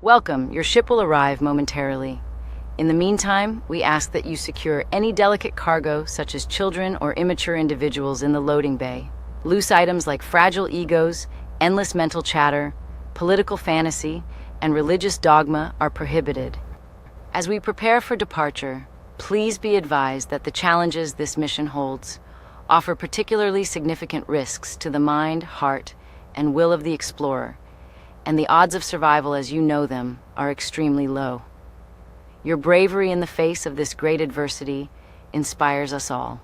Welcome. Your ship will arrive momentarily. In the meantime, we ask that you secure any delicate cargo, such as children or immature individuals, in the loading bay. Loose items like fragile egos, endless mental chatter, political fantasy, and religious dogma are prohibited. As we prepare for departure, please be advised that the challenges this mission holds offer particularly significant risks to the mind, heart, and will of the explorer, and the odds of survival as you know them are extremely low. Your bravery in the face of this great adversity inspires us all.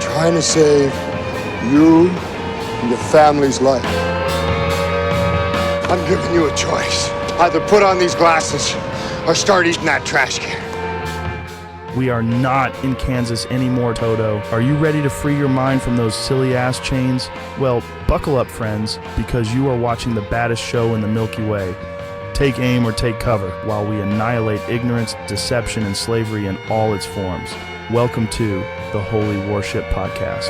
Trying to save you and your family's life. I'm giving you a choice. Either put on these glasses or start eating that trash can. We are not in Kansas anymore, Toto. Are you ready to free your mind from those silly-ass chains? Well, buckle up, friends, because you are watching the baddest show in the Milky Way. Take aim or take cover while we annihilate ignorance, deception, and slavery in all its forms. Welcome to the Holy Warship Podcast.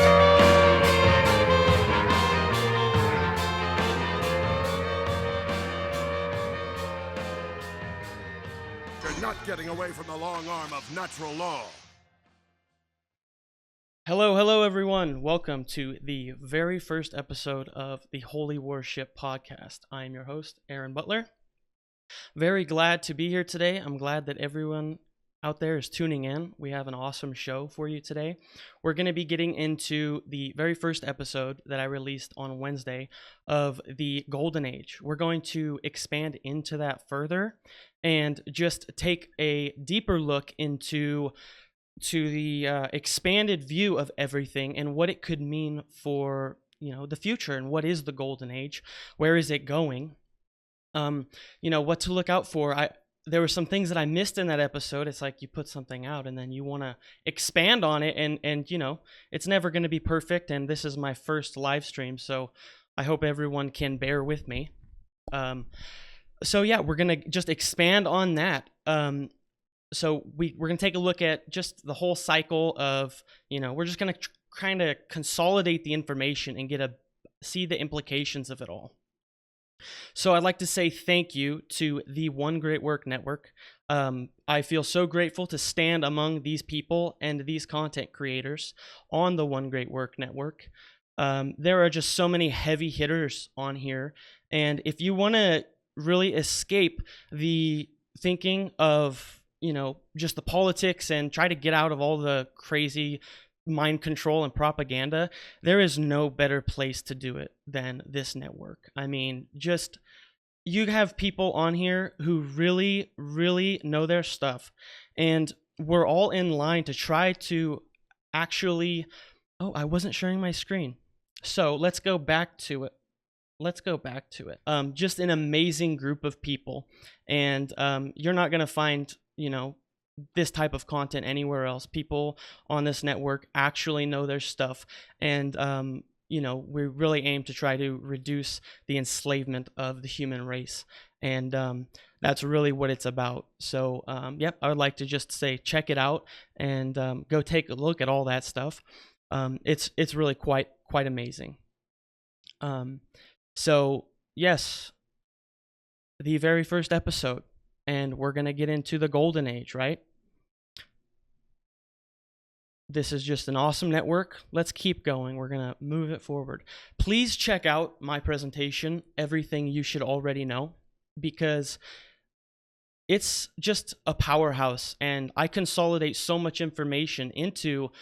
You're not getting away from the long arm of natural law. Hello everyone. Welcome to the very first episode of the Holy Warship Podcast. I am your host, Aaron Butler. Very glad to be here today. I'm glad that everyone out there is tuning in. We have an awesome show for you today. We're going to be getting into the very first episode that I released on Wednesday of the Golden Age. We're going to expand into that further and just take a deeper look into the expanded view of everything and what it could mean for, the future, and what is the Golden Age? Where is it going? What to look out for. There were some things that I missed in that episode. It's like you put something out and then you want to expand on it, and it's never going to be perfect, and this is my first live stream, so I hope everyone can bear with me. We're going to just expand on that. So we're going to take a look at just the whole cycle of, we're just going to kind of consolidate the information and see the implications of it all. So I'd like to say thank you to the One Great Work Network. I feel so grateful to stand among these people and these content creators on the One Great Work Network. There are just so many heavy hitters on here. And if you want to really escape the thinking of, just the politics and try to get out of all the crazy mind control and propaganda, there is no better place to do it than this network. I mean, you have people on here who really, really know their stuff, and we're all in line to try to actually... Oh, I wasn't sharing my screen. So let's go back to it. Just an amazing group of people, and you're not going to find, this type of content anywhere else. People on this network actually know their stuff, and we really aim to try to reduce the enslavement of the human race, and that's really what it's about. So I would like to just say check it out and go take a look at all that stuff. It's really quite amazing. So yes, the very first episode, and we're gonna get into the Golden Age, right? This is just an awesome network. Let's keep going. We're going to move it forward. Please check out my presentation, Everything You Should Already Know, because it's just a powerhouse, and I consolidate so much information into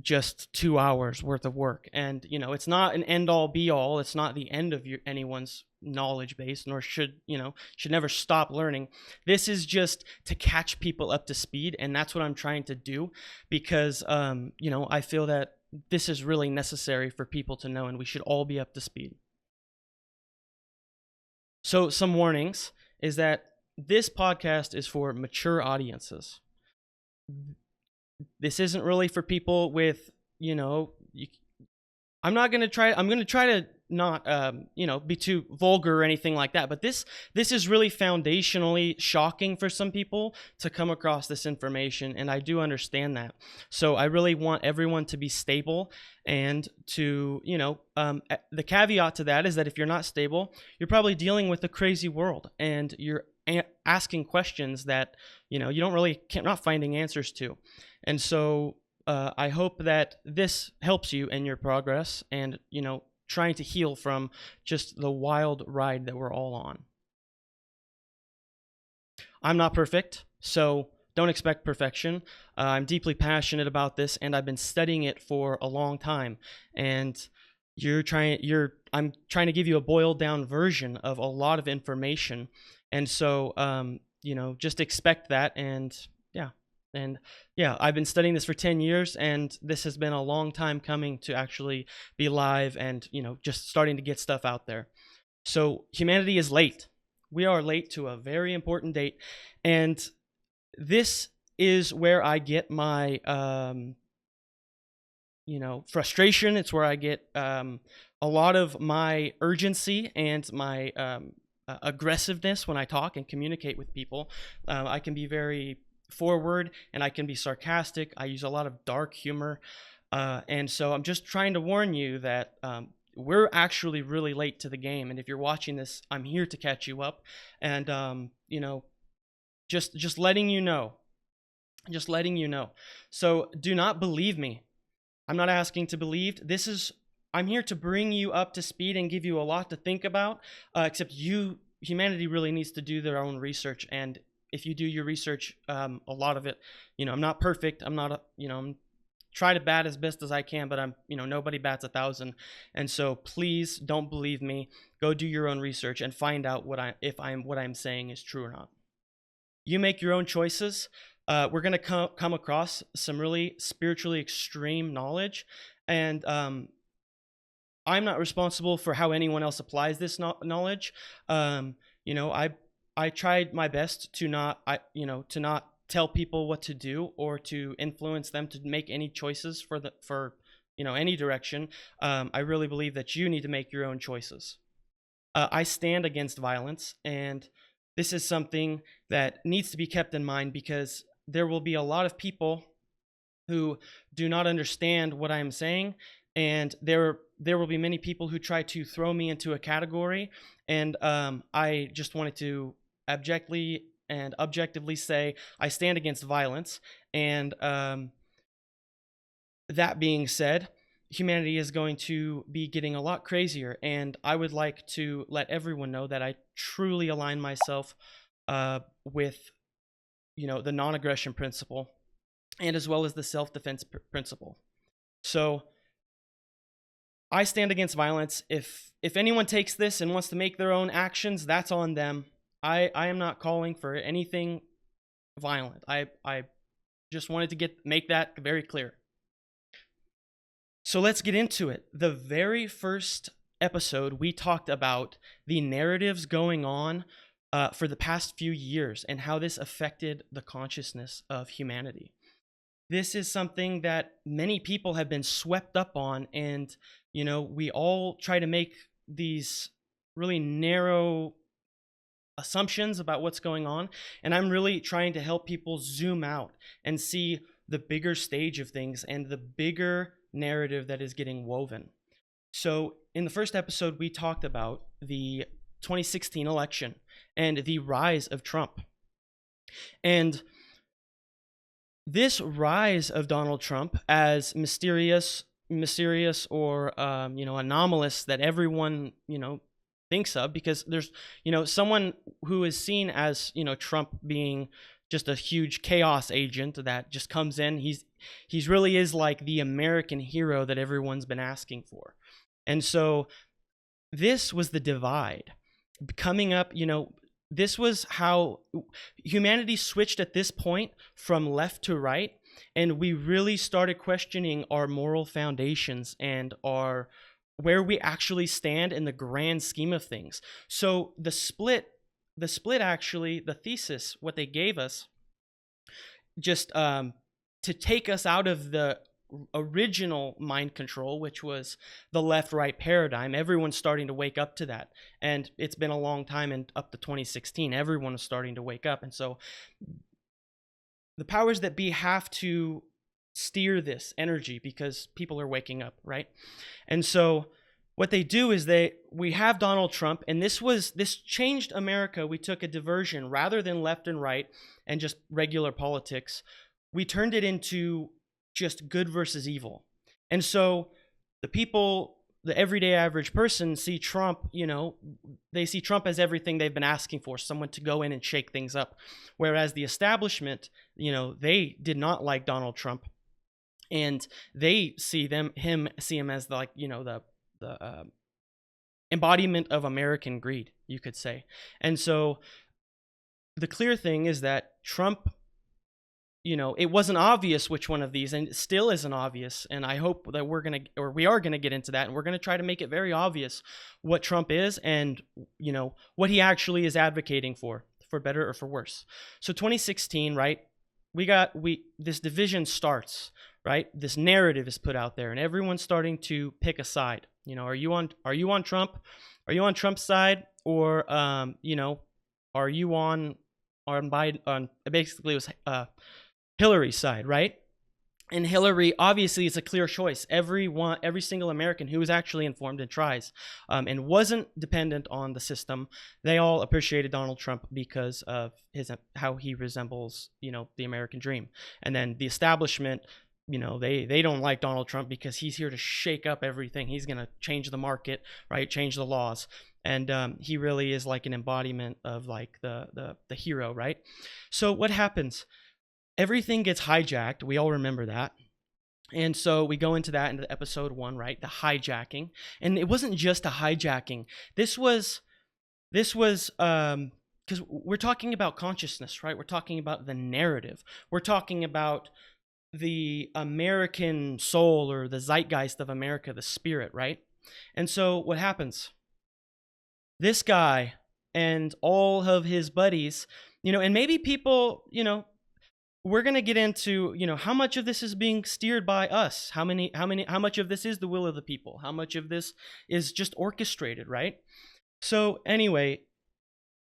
just 2 hours worth of work. And, it's not an end-all be-all. It's not the end of anyone's knowledge base, nor should never stop learning. This is just to catch people up to speed, and that's what I'm trying to do, because I feel that this is really necessary for people to know, and we should all be up to speed. So some warnings is that this podcast is for mature audiences. This isn't really for people with, I'm going to try to not be too vulgar or anything like that, but this is really foundationally shocking for some people to come across this information, and I do understand that. So I really want everyone to be stable, and to the caveat to that is that if you're not stable, you're probably dealing with a crazy world, and you're asking questions that you not finding answers to. And so I hope that this helps you in your progress, and trying to heal from just the wild ride that we're all on. I'm not perfect, so don't expect perfection. I'm deeply passionate about this, and I've been studying it for a long time. And I'm trying to give you a boiled down version of a lot of information. And so, just expect that. And I've been studying this for 10 years, and this has been a long time coming to actually be live and, just starting to get stuff out there. So humanity is late. We are late to a very important date. And this is where I get my, frustration. It's where I get a lot of my urgency and my aggressiveness when I talk and communicate with people. I can be very forward, and I can be sarcastic. I use a lot of dark humor. And so I'm just trying to warn you that we're actually really late to the game. And if you're watching this, I'm here to catch you up. And, just letting you know. Just letting you know. So do not believe me. I'm not asking to believe. I'm here to bring you up to speed and give you a lot to think about, except humanity really needs to do their own research. And if you do your research, a lot of it, I'm not perfect. I'm not, I'm try to bat as best as I can, but I'm, nobody bats 1,000. And so please don't believe me. Go do your own research and find out what I'm saying is true or not. You make your own choices. We're going to come across some really spiritually extreme knowledge, and I'm not responsible for how anyone else applies this knowledge. I tried my best to not tell people what to do or to influence them to make any choices for any direction. I really believe that you need to make your own choices. I stand against violence, and this is something that needs to be kept in mind, because there will be a lot of people who do not understand what I am saying, and there will be many people who try to throw me into a category, and I just wanted to objectively say I stand against violence. And that being said, humanity is going to be getting a lot crazier, and I would like to let everyone know that I truly align myself with the non-aggression principle, and as well as the self-defense principle. So I stand against violence. If anyone takes this and wants to make their own actions, that's on them. I am not calling for anything violent. I just wanted to make that very clear. So let's get into it. The very first episode, we talked about the narratives going on for the past few years and how this affected the consciousness of humanity. This is something that many people have been swept up on, and we all try to make these really narrow assumptions about what's going on, and I'm really trying to help people zoom out and see the bigger stage of things and the bigger narrative that is getting woven. So in the first episode, we talked about the 2016 election and the rise of Trump. And this rise of Donald Trump, as mysterious or anomalous that everyone thinks of, because there's someone who is seen as Trump being just a huge chaos agent that just comes in. He's really is like the American hero that everyone's been asking for. And so this was the divide coming up. This was how humanity switched at this point from left to right, and we really started questioning our moral foundations and where we actually stand in the grand scheme of things. So the split actually, the thesis, what they gave us, just to take us out of the original mind control, which was the left-right paradigm. Everyone's starting to wake up to that. And it's been a long time, and up to 2016, everyone is starting to wake up. And so the powers that be have to steer this energy because people are waking up, right? And so what they do is we have Donald Trump, and this changed America. We took a diversion rather than left and right and just regular politics. We turned it into just good versus evil. And so the people, the everyday average person, see Trump, they see Trump as everything they've been asking for, someone to go in and shake things up. Whereas the establishment, they did not like Donald Trump. And they see him as the embodiment of American greed, you could say. And so the clear thing is that Trump, it wasn't obvious which one of these, and it still isn't obvious. And I hope that we are gonna get into that, and we're gonna try to make it very obvious what Trump is and what he actually is advocating for better or for worse. So 2016, right? This division starts, right? This narrative is put out there, and everyone's starting to pick a side. Are you on Trump? Are you on Trump's side, or are you on Biden? Basically, it was Hillary's side, right? And Hillary, obviously, it's a clear choice. Every single American who is actually informed and tries, and wasn't dependent on the system, they all appreciated Donald Trump because of how he resembles, the American dream. And then the establishment, they don't like Donald Trump because he's here to shake up everything. He's going to change the market, right? Change the laws. And he really is like an embodiment of like the hero, right? So what happens? Everything gets hijacked. We all remember that. And so we go into that into episode 1, right? The hijacking. And it wasn't just a hijacking. This was because we're talking about consciousness, right? We're talking about the narrative. We're talking about the American soul, or the zeitgeist of America, the spirit, right? And so what happens? This guy and all of his buddies, and maybe people, we're going to get into, how much of this is being steered by us? How much of this is the will of the people? How much of this is just orchestrated, right? So anyway,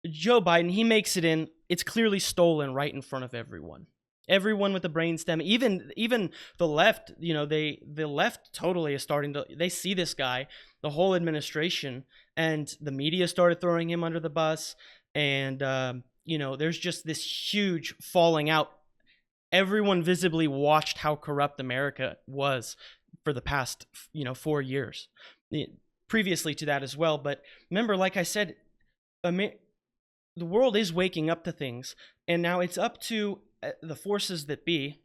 Joe Biden, he makes it in. It's clearly stolen right in front of everyone. Everyone with the brainstem, even the left, the left totally is starting to, they see this guy, the whole administration, and the media started throwing him under the bus. And, there's just this huge falling out. Everyone visibly watched how corrupt America was for the past, 4 years. Previously to that as well. But remember, like I said, the world is waking up to things. And now it's up to the forces that be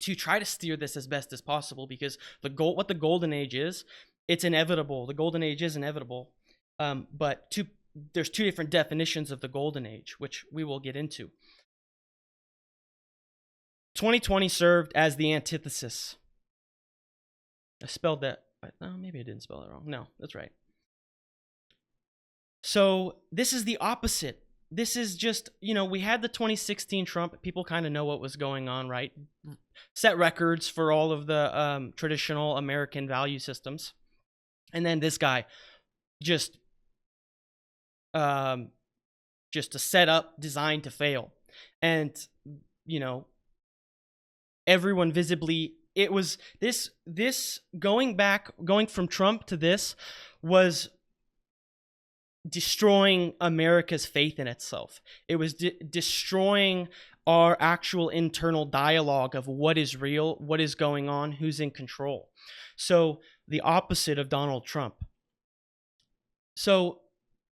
to try to steer this as best as possible, because what the golden age is, it's inevitable. The golden age is inevitable. But there's 2 different definitions of the golden age, which we will get into. 2020 served as the antithesis. I spelled that. No, maybe I didn't spell it wrong. No, that's right. So this is the opposite. This is just, we had the 2016 Trump. People kind of know what was going on, right? Set records for all of the traditional American value systems. And then this guy, just a setup designed to fail. And, everyone visibly, it was this going from Trump to this was destroying America's faith in itself. It was destroying our actual internal dialogue of what is real, what is going on, who's in control. So the opposite of Donald Trump. So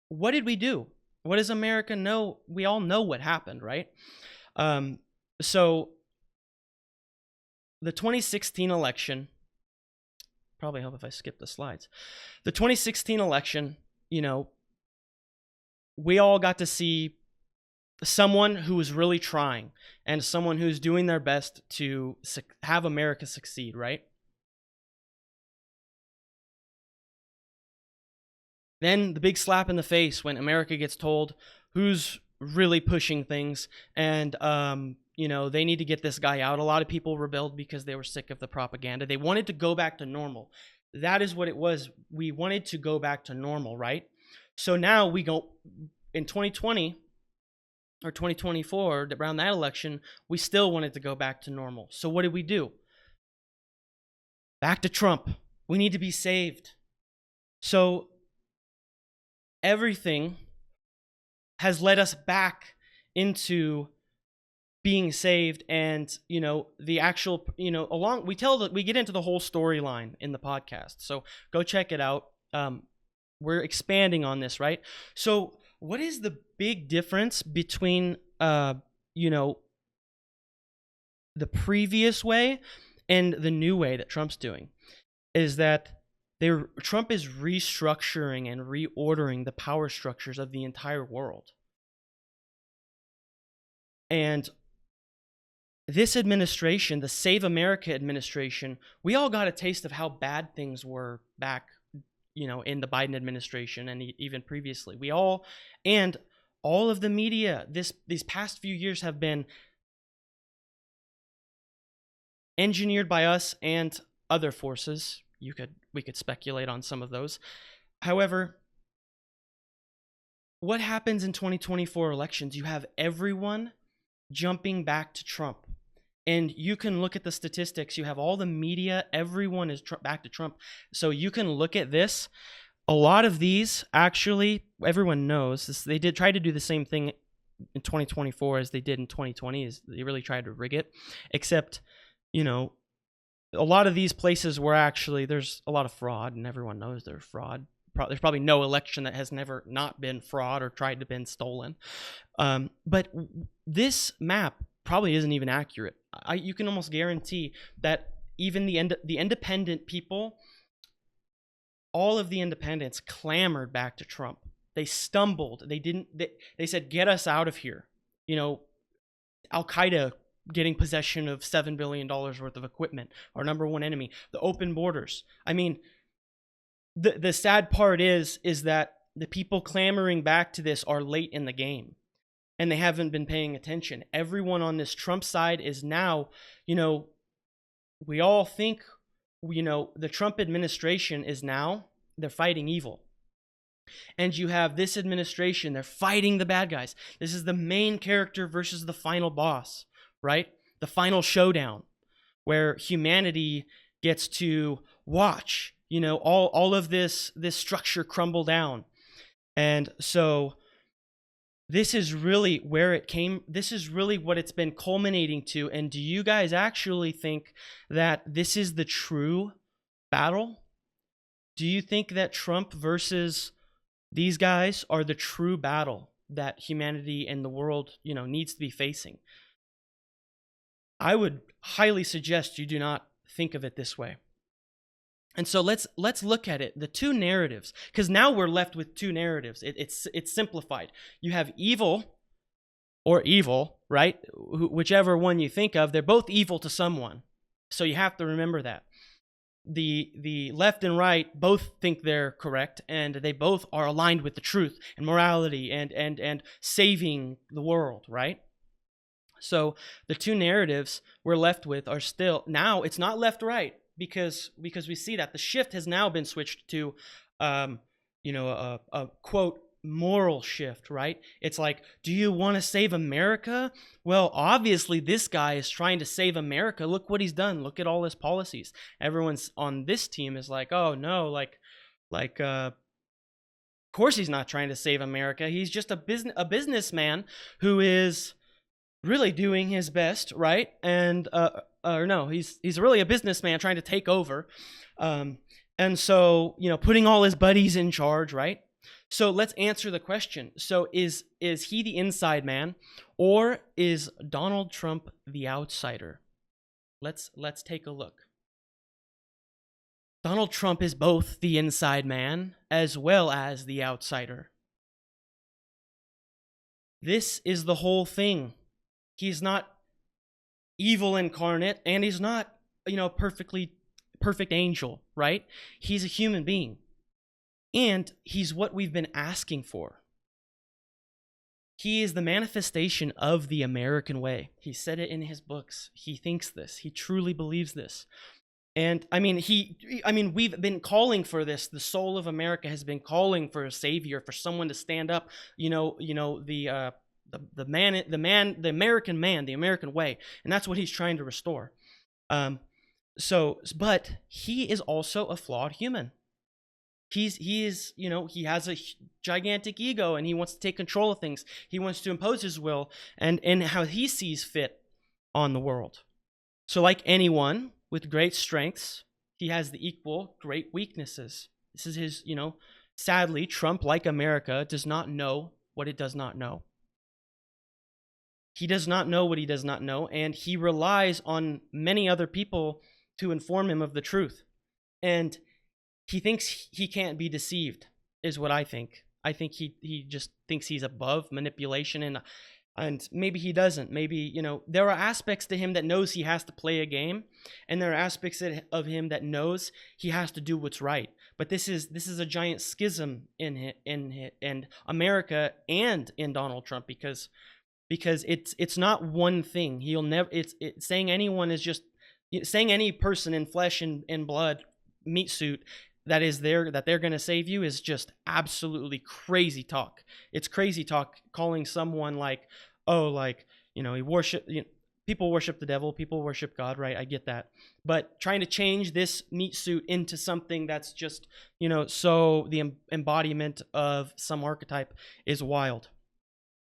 what did we do? What does America know? We all know what happened, right? So the 2016 election, probably help if I skip the slides. The 2016 election, we all got to see someone who was really trying and someone who's doing their best to have America succeed, right? Then the big slap in the face when America gets told who's really pushing things, and they need to get this guy out. A lot of people rebelled because they were sick of the propaganda. They wanted to go back to normal. That is what it was. We wanted to go back to normal, right? So now we go in 2020 or 2024, around that election, we still wanted to go back to normal. So what did we do? Back to Trump. We need to be saved. So everything has led us back into being saved, and the actual we get into the whole storyline in the podcast. So go check it out. We're expanding on this, right? So what is the big difference between the previous way and the new way that Trump's doing? Is that Trump is restructuring and reordering the power structures of the entire world. And this administration, the Save America administration, we all got a taste of how bad things were back, in the Biden administration and even previously. And all of the media these past few years have been engineered by us and other forces. We could speculate on some of those. However, what happens in 2024 elections? You have everyone jumping back to Trump. And you can look at the statistics. You have all the media. Everyone is back to Trump. So you can look at this. A lot of these, actually, everyone knows this. They did try to do the same thing in 2024 as they did in 2020. They really tried to rig it. Except, a lot of these places were actually, there's a lot of fraud, and everyone knows there's fraud. There's probably no election that has never not been fraud or tried to been stolen. But this map probably isn't even accurate. You can almost guarantee that even the independent people, all of the independents clamored back to Trump. They stumbled. They said, get us out of here. Al-Qaeda getting possession of $7 billion worth of equipment, our number one enemy, the open borders. I mean, the sad part is that the people clamoring back to this are late in the game. And they haven't been paying attention. Everyone on this Trump side is now, we all think, the Trump administration is now, they're fighting evil. And you have this administration, they're fighting the bad guys. This is the main character versus the final boss, right? The final showdown where humanity gets to watch, all of this structure crumble down. And so this is really where it came. This is really what it's been culminating to. And do you guys actually think that this is the true battle? Do you think that Trump versus these guys are the true battle that humanity and the world, needs to be facing? I would highly suggest you do not think of it this way. And so let's look at it, the two narratives, because now we're left with two narratives. It's simplified. You have evil or evil, right? Whichever one you think of, they're both evil to someone. So you have to remember that. The left and right both think they're correct, and they both are aligned with the truth and morality and saving the world, right? So the two narratives we're left with are still, now it's not left-right. Because we see that the shift has now been switched to, a quote, moral shift, right? It's like, do you want to save America? Well, obviously this guy is trying to save America. Look what he's done. Look at all his policies. Everyone's on this team is like, oh no, of course he's not trying to save America. He's just a businessman who is really doing his best, right? And or no, he's really a businessman trying to take over, and so putting all his buddies in charge, right? So let's answer the question. So is he the inside man, or is Donald Trump the outsider? Let's take a look. Donald Trump is both the inside man as well as the outsider. This is the whole thing. He's not evil incarnate, and he's not, perfect angel, right? He's a human being. And he's what we've been asking for. He is the manifestation of the American way. He said it in his books. He thinks this. He truly believes this. And I mean, we've been calling for this. The soul of America has been calling for a savior, for someone to stand up. The American man, the American way, and that's what he's trying to restore. But he is also a flawed human. He has a gigantic ego, and he wants to take control of things. He wants to impose his will and how he sees fit on the world. So like anyone with great strengths, he has the equal great weaknesses. This is his, sadly, Trump, like America, does not know what it does not know. He does not know what he does not know, and he relies on many other people to inform him of the truth. And he thinks he can't be deceived, is what I think. I think he just thinks he's above manipulation, and maybe he doesn't. Maybe, there are aspects to him that knows he has to play a game, and there are aspects of him that knows he has to do what's right. But this is a giant schism in America and in Donald Trump, because it's not one thing. He'll never. It's saying anyone is just saying any person in flesh and blood, meat suit, that they're going to save you is just absolutely crazy talk. It's crazy talk calling someone people worship the devil, people worship God, right? I get that. But trying to change this meat suit into something that's just, so the embodiment of some archetype is wild.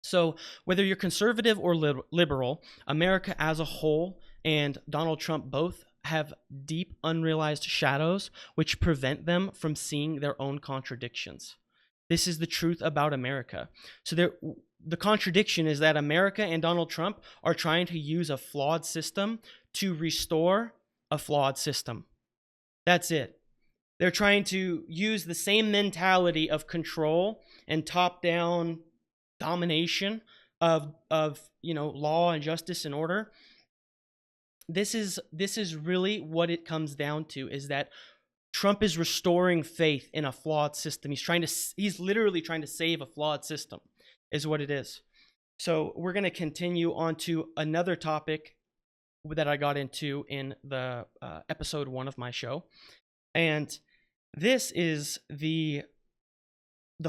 So whether you're conservative or liberal, America as a whole and Donald Trump both have deep unrealized shadows which prevent them from seeing their own contradictions. This is the truth about America. So the contradiction is that America and Donald Trump are trying to use a flawed system to restore a flawed system. That's it. They're trying to use the same mentality of control and top-down domination of law and justice and order. This is really what it comes down to, is that Trump is restoring faith in a flawed system. He's literally trying to save a flawed system, is what it is. So we're going to continue on to another topic that I got into in the episode 1 of my show. And this is the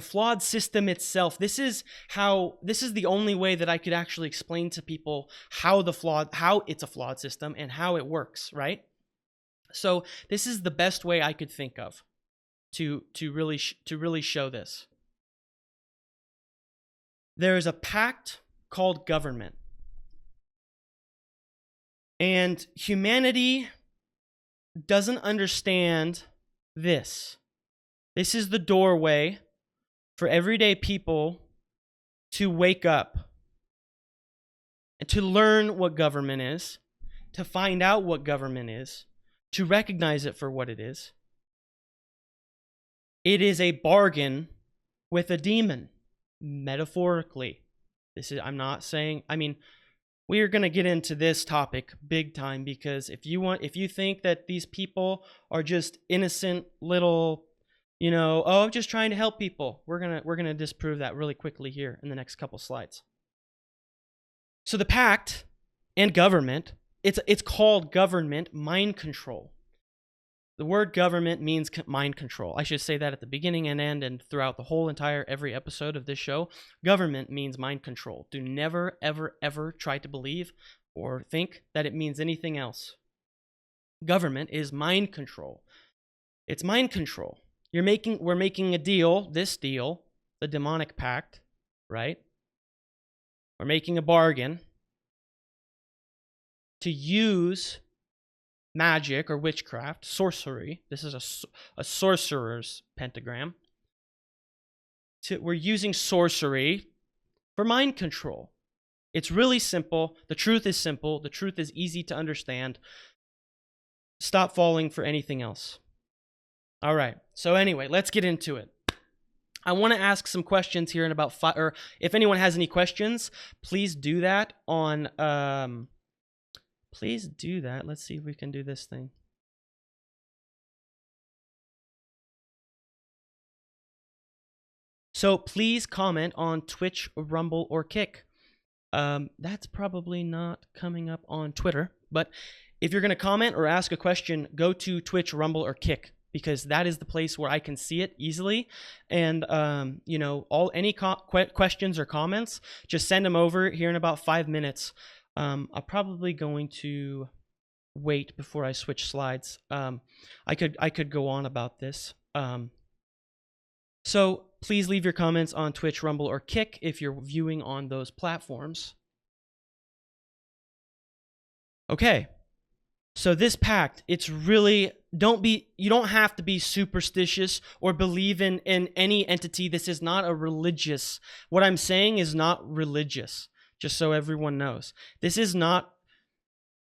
flawed system itself. This is the only way that I could actually explain to people how it's a flawed system and how it works, right? So this is the best way I could think of to really show this. There is a pact called government. And humanity doesn't understand this. This is the doorway for everyday people to wake up and to learn what government is, to find out what government is, to recognize it for what it is. It is a bargain with a demon, metaphorically. I'm not saying, we are going to get into this topic big time, because if you think that these people are just innocent little, I'm just trying to help people, we're going to disprove that really quickly here in the next couple slides. So the pact and government, it's called government mind control. The word government means mind control. I should say that at the beginning and end and throughout the whole entire every episode of this show. Government means mind control. Do never, ever, ever try to believe or think that it means anything else. Government is mind control. It's mind control. We're making a deal, the demonic pact, right? We're making a bargain to use magic or witchcraft, sorcery. This is a sorcerer's pentagram. We're using sorcery for mind control. It's really simple. The truth is simple. The truth is easy to understand. Stop falling for anything else. All right. So anyway, let's get into it. I want to ask some questions here in about 5, or if anyone has any questions, please do that on, please do that. Let's see if we can do this thing. So please comment on Twitch, Rumble, or Kick. That's probably not coming up on Twitter, but if you're going to comment or ask a question, go to Twitch, Rumble, or Kick, because that is the place where I can see it easily. And any questions or comments, just send them over here in about 5 minutes. I'm probably going to wait before I switch slides. I could go on about this. So please leave your comments on Twitch, Rumble, or Kick if you're viewing on those platforms. Okay. So this pact, it's really, you don't have to be superstitious or believe in any entity. This is not a religious, what I'm saying is not religious, just so everyone knows. This is not,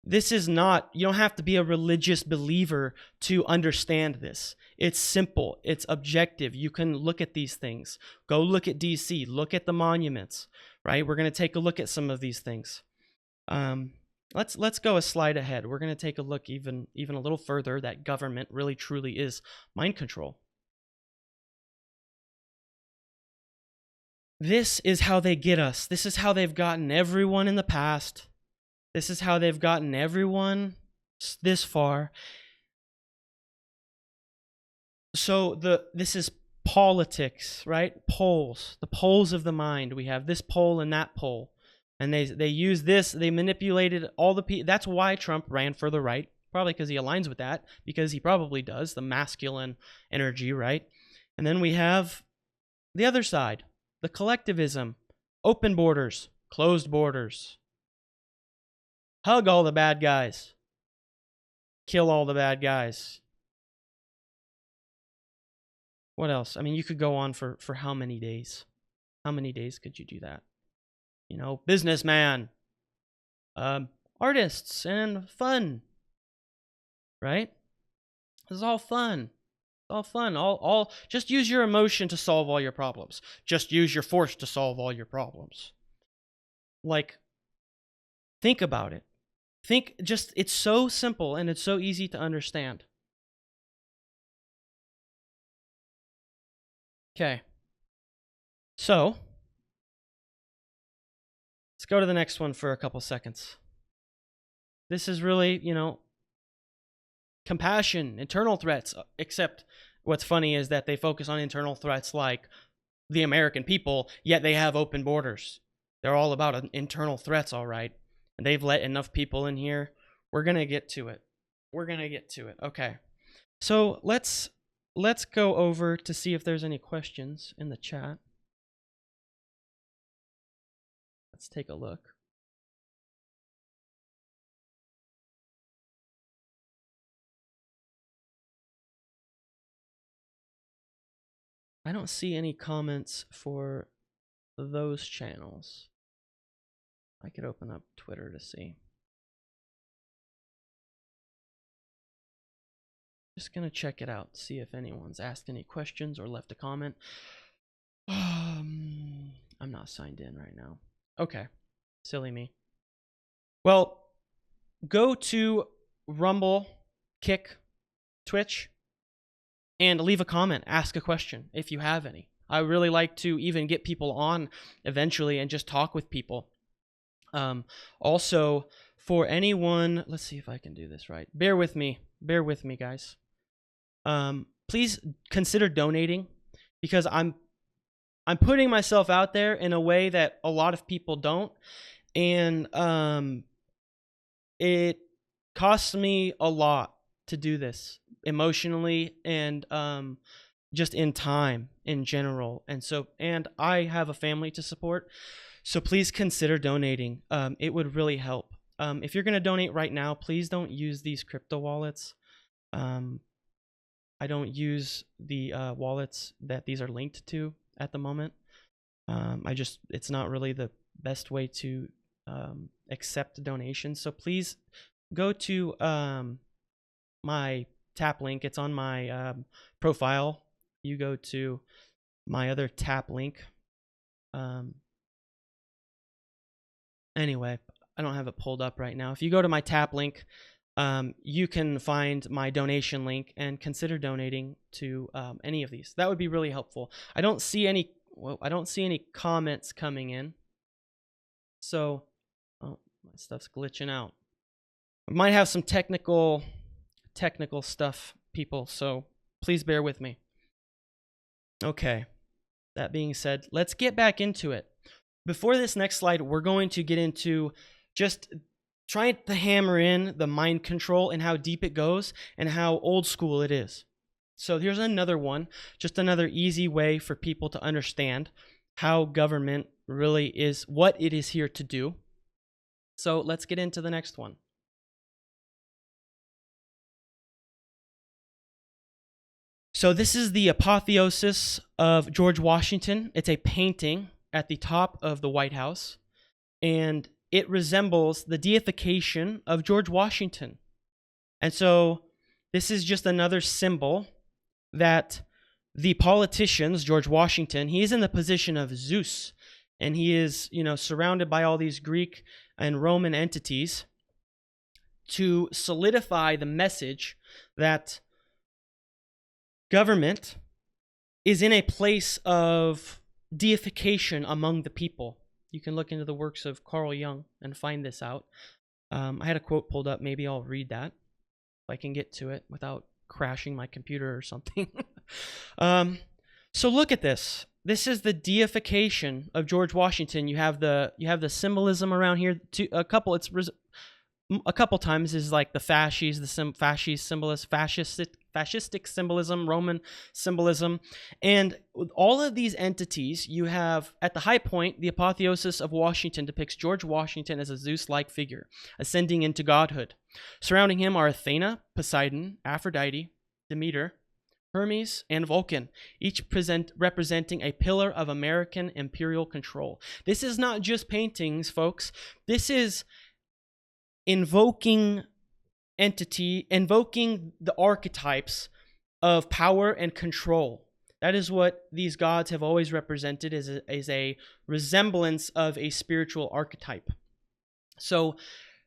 you don't have to be a religious believer to understand this. It's simple, it's objective. You can look at these things. Go look at DC, look at the monuments, right? We're going to take a look at some of these things. Let's go a slide ahead. We're going to take a look even a little further that government really truly is mind control. This is how they get us. This is how they've gotten everyone in the past. This is how they've gotten everyone this far. So this is politics, right? Poles, the poles of the mind. We have this pole and that pole. And they use this, they manipulated all the people. That's why Trump ran for the right, probably because he aligns with that, because he probably does, the masculine energy, right? And then we have the other side, the collectivism, open borders, closed borders. Hug all the bad guys. Kill all the bad guys. What else? I mean, you could go on for how many days? How many days could you do that? Businessman, artists, and fun, right? This is all fun. It's all fun. All. Just use your emotion to solve all your problems. Just use your force to solve all your problems. Think about it. It's so simple and it's so easy to understand. Okay. So, let's go to the next one for a couple seconds. This is really, compassion, internal threats, except what's funny is that they focus on internal threats like the American people, yet they have open borders. They're all about internal threats, all right. And they've let enough people in here. We're going to get to it. Okay. So let's go over to see if there's any questions in the chat. Let's take a look. I don't see any comments for those channels. I could open up Twitter to see. Just gonna check it out, see if anyone's asked any questions or left a comment. I'm not signed in right now. Okay, silly me. Well, go to Rumble, Kick, Twitch, and leave a comment. Ask a question if you have any. I really like to even get people on eventually and just talk with people. Also, for anyone, let's see if I can do this right. Bear with me, guys. Please consider donating, because I'm putting myself out there in a way that a lot of people don't, and it costs me a lot to do this emotionally and just in time in general. And I have a family to support, so please consider donating. It would really help. If you're going to donate right now, please don't use these crypto wallets. I don't use the wallets that these are linked to at the moment. It's not really the best way to accept donations. So please go to my tap link. It's on my profile. You go to my other tap link. Anyway, I don't have it pulled up right now. If you go to my tap link, you can find my donation link and consider donating to any of these. That would be really helpful. I don't see any Well, I don't see any comments coming in. So, oh, my stuff's glitching out. I might have some technical stuff, people, so please bear with me. Okay, that being said, let's get back into it. Before this next slide, we're going to get into just trying to hammer in the mind control and how deep it goes and how old school it is. So here's another one, just another easy way for people to understand how government really is, what it is here to do. So let's get into the next one. So this is the apotheosis of George Washington. It's a painting at the top of the White House, and it resembles the deification of George Washington. And so this is just another symbol that the politicians, George Washington, he is in the position of Zeus, and he is, surrounded by all these Greek and Roman entities to solidify the message that government is in a place of deification among the people. You can look into the works of Carl Jung and find this out. I had a quote pulled up. Maybe I'll read that if I can get to it without crashing my computer or something. So look at this. This is the deification of George Washington. You have the symbolism around here. A couple times is like the fascistic symbolism, Roman symbolism. And with all of these entities, you have, at the high point, the apotheosis of Washington depicts George Washington as a Zeus-like figure, ascending into godhood. Surrounding him are Athena, Poseidon, Aphrodite, Demeter, Hermes, and Vulcan, each representing a pillar of American imperial control. This is not just paintings, folks. This is invoking the archetypes of power and control. That is what these gods have always represented, is a resemblance of a spiritual archetype. So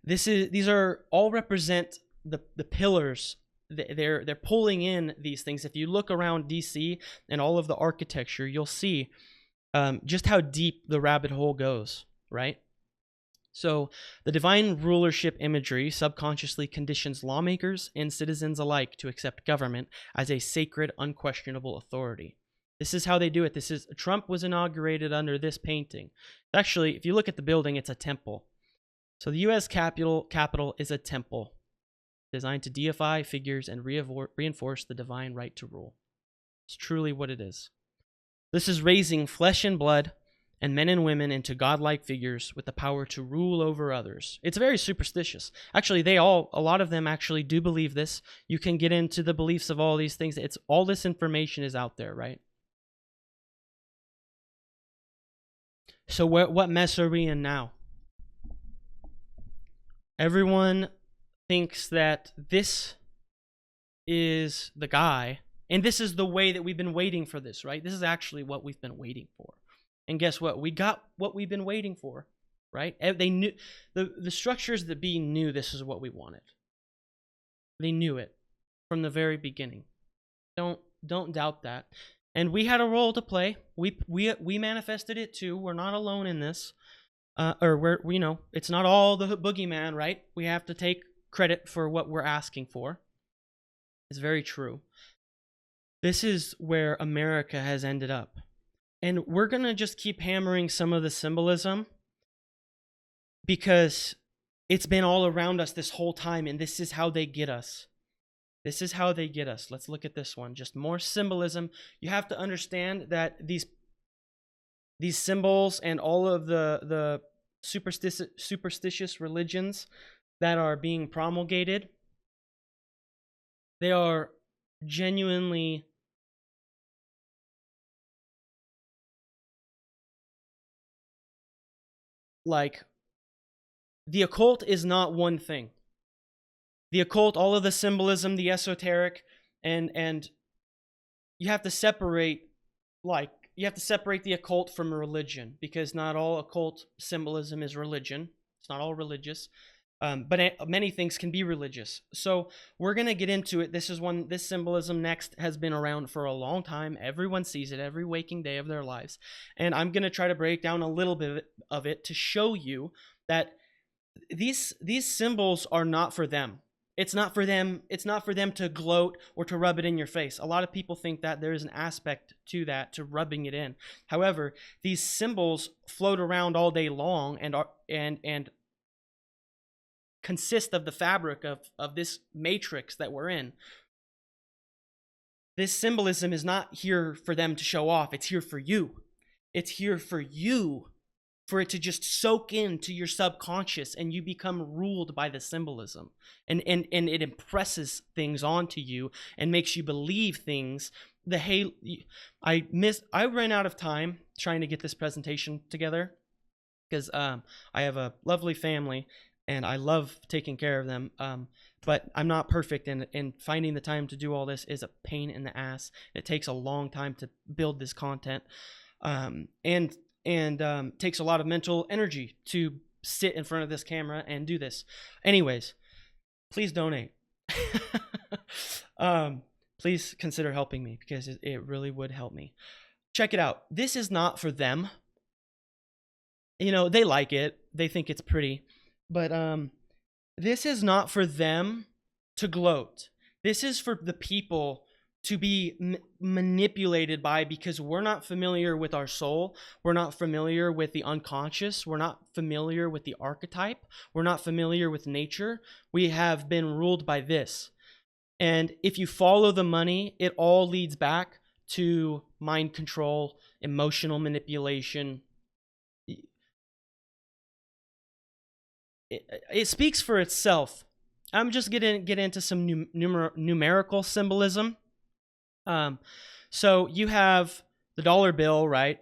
these are all represent the pillars. They're pulling in these things. If you look around DC and all of the architecture, you'll see just how deep the rabbit hole goes, right? So the divine rulership imagery subconsciously conditions lawmakers and citizens alike to accept government as a sacred, unquestionable authority. This is how they do it. Trump was inaugurated under this painting. Actually, if you look at the building, it's a temple. So the U.S. Capitol is a temple designed to deify figures and reinforce the divine right to rule. It's truly what it is. This is raising flesh and blood and men and women into godlike figures with the power to rule over others. It's very superstitious. Actually, a lot of them actually do believe this. You can get into the beliefs of all these things. All this information is out there, right? So what mess are we in now? Everyone thinks that this is the guy, and this is the way that we've been waiting for this, right? This is actually what we've been waiting for. And guess what? We got what we've been waiting for, right? They knew the structures of the being knew this is what we wanted. They knew it from the very beginning. Don't doubt that. And we had a role to play. We manifested it too. We're not alone in this. It's not all the boogeyman, right? We have to take credit for what we're asking for. It's very true. This is where America has ended up. And we're going to just keep hammering some of the symbolism because it's been all around us this whole time, and this is how they get us. This is how they get us. Let's look at this one. Just more symbolism. You have to understand that these symbols and all of the superstitious religions that are being promulgated, they are genuinely like, the occult is not one thing. The occult, all of the symbolism, the esoteric, and you have to separate the occult from religion, because not all occult symbolism is religion. It's not all religious. But many things can be religious. So we're going to get into it. This symbolism next has been around for a long time. Everyone sees it every waking day of their lives. And I'm going to try to break down a little bit of it to show you that these symbols are not for them. It's not for them to gloat or to rub it in your face. A lot of people think that there is an aspect to that, to rubbing it in. However, these symbols float around all day long and consist of the fabric of this matrix that we're in. This symbolism is not here for them to show off. It's here for you. It's here for you, for it to just soak into your subconscious and you become ruled by the symbolism. And it impresses things onto you and makes you believe things. I ran out of time trying to get this presentation together because I have a lovely family and I love taking care of them, but I'm not perfect, and finding the time to do all this is a pain in the ass. It takes a long time to build this content, and takes a lot of mental energy to sit in front of this camera and do this. Anyways, please donate. Please consider helping me because it really would help me. Check it out. This is not for them. They like it. They think it's pretty. But this is not for them to gloat. This is for the people to be manipulated by, because we're not familiar with our soul. We're not familiar with the unconscious. We're not familiar with the archetype. We're not familiar with nature. We have been ruled by this. And if you follow the money, it all leads back to mind control, emotional manipulation. It speaks for itself. I'm just going to get into some numerical symbolism. So you have the dollar bill, right?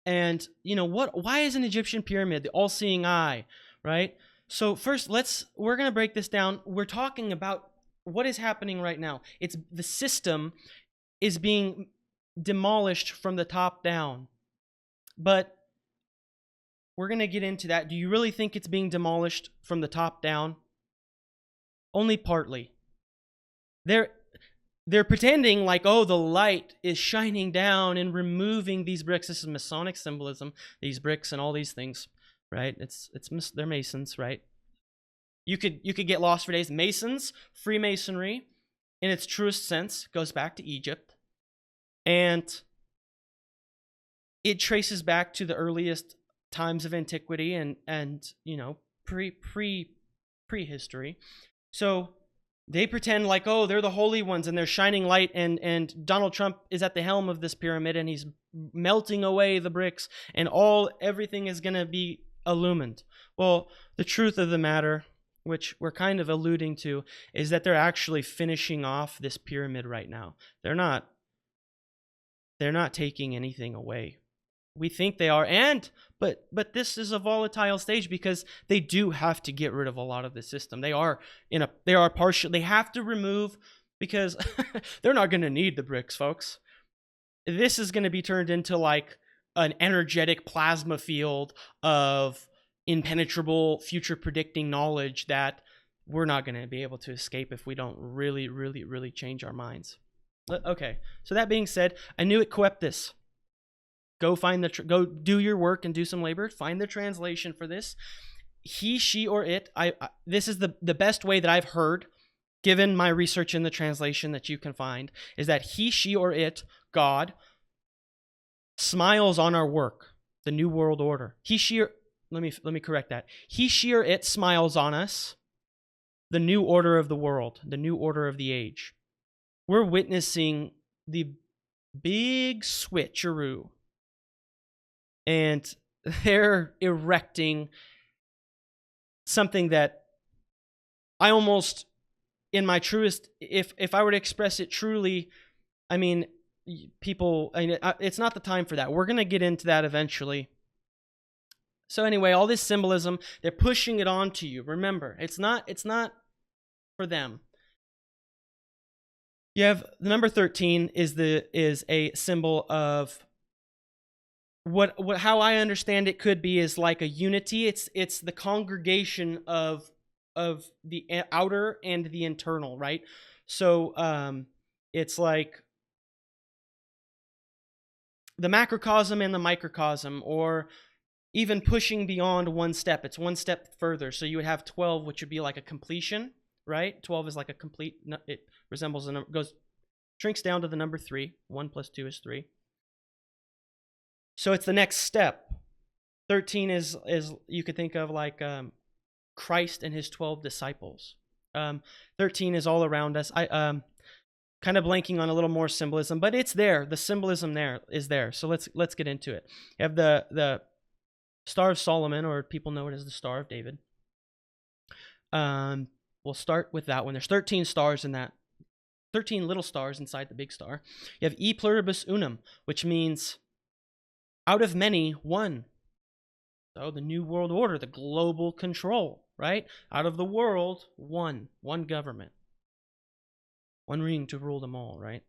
And why is an Egyptian pyramid the all-seeing eye, right? So first, we're going to break this down. We're talking about what is happening right now. It's the system is being demolished from the top down. But we're going to get into that. Do you really think it's being demolished from the top down? Only partly. They're pretending like, oh, the light is shining down and removing these bricks. This is Masonic symbolism, these bricks and all these things, right? They're Masons, right? You could get lost for days. Masons, Freemasonry, in its truest sense, goes back to Egypt. And it traces back to the earliest times of antiquity and prehistory. So they pretend like, oh, they're the holy ones and they're shining light, and Donald Trump is at the helm of this pyramid and he's melting away the bricks and everything is going to be illumined. Well, the truth of the matter, which we're kind of alluding to, is that they're actually finishing off this pyramid right now. They're not taking anything away. We think they are, but this is a volatile stage because they do have to get rid of a lot of the system. They have to remove, because they're not going to need the bricks, folks. This is going to be turned into like an energetic plasma field of impenetrable future predicting knowledge that we're not going to be able to escape if we don't really, really, really change our minds. Okay, so that being said, Anuit Coeptus. Go do your work and do some labor. Find the translation for this. He, she, or it. This is the best way that I've heard, given my research in the translation that you can find, is that he, she, or it, God, smiles on our work, the New World Order. He, she, or let me correct that. He, she, or it smiles on us, the new order of the world, the new order of the age. We're witnessing the big switcheroo. And they're erecting something that I almost, in my truest, if I were to express it truly, I mean, it's not the time for that. We're going to get into that eventually. So anyway, all this symbolism, they're pushing it onto you. Remember, it's not for them. You have the number 13 is a symbol of how I understand it could be is like a unity. It's the congregation of the outer and the internal, right? So it's like the macrocosm and the microcosm, or even pushing beyond one step. It's one step further. So you would have 12, which would be like a completion, right? 12 is like a complete, it resembles a number, shrinks down to the number 3. 1 plus 2 is 3. So it's the next step. 13 is you could think of like Christ and his 12 disciples. 13 is all around us. I kind of blanking on a little more symbolism, but it's there. The symbolism there is there. So let's get into it. You have the Star of Solomon, or people know it as the Star of David. We'll start with that one. There's 13 stars in that. 13 little stars inside the big star. You have E pluribus unum, which means out of many, one. So the New World Order, the global control, right? Out of the world, one government. One ring to rule them all, right?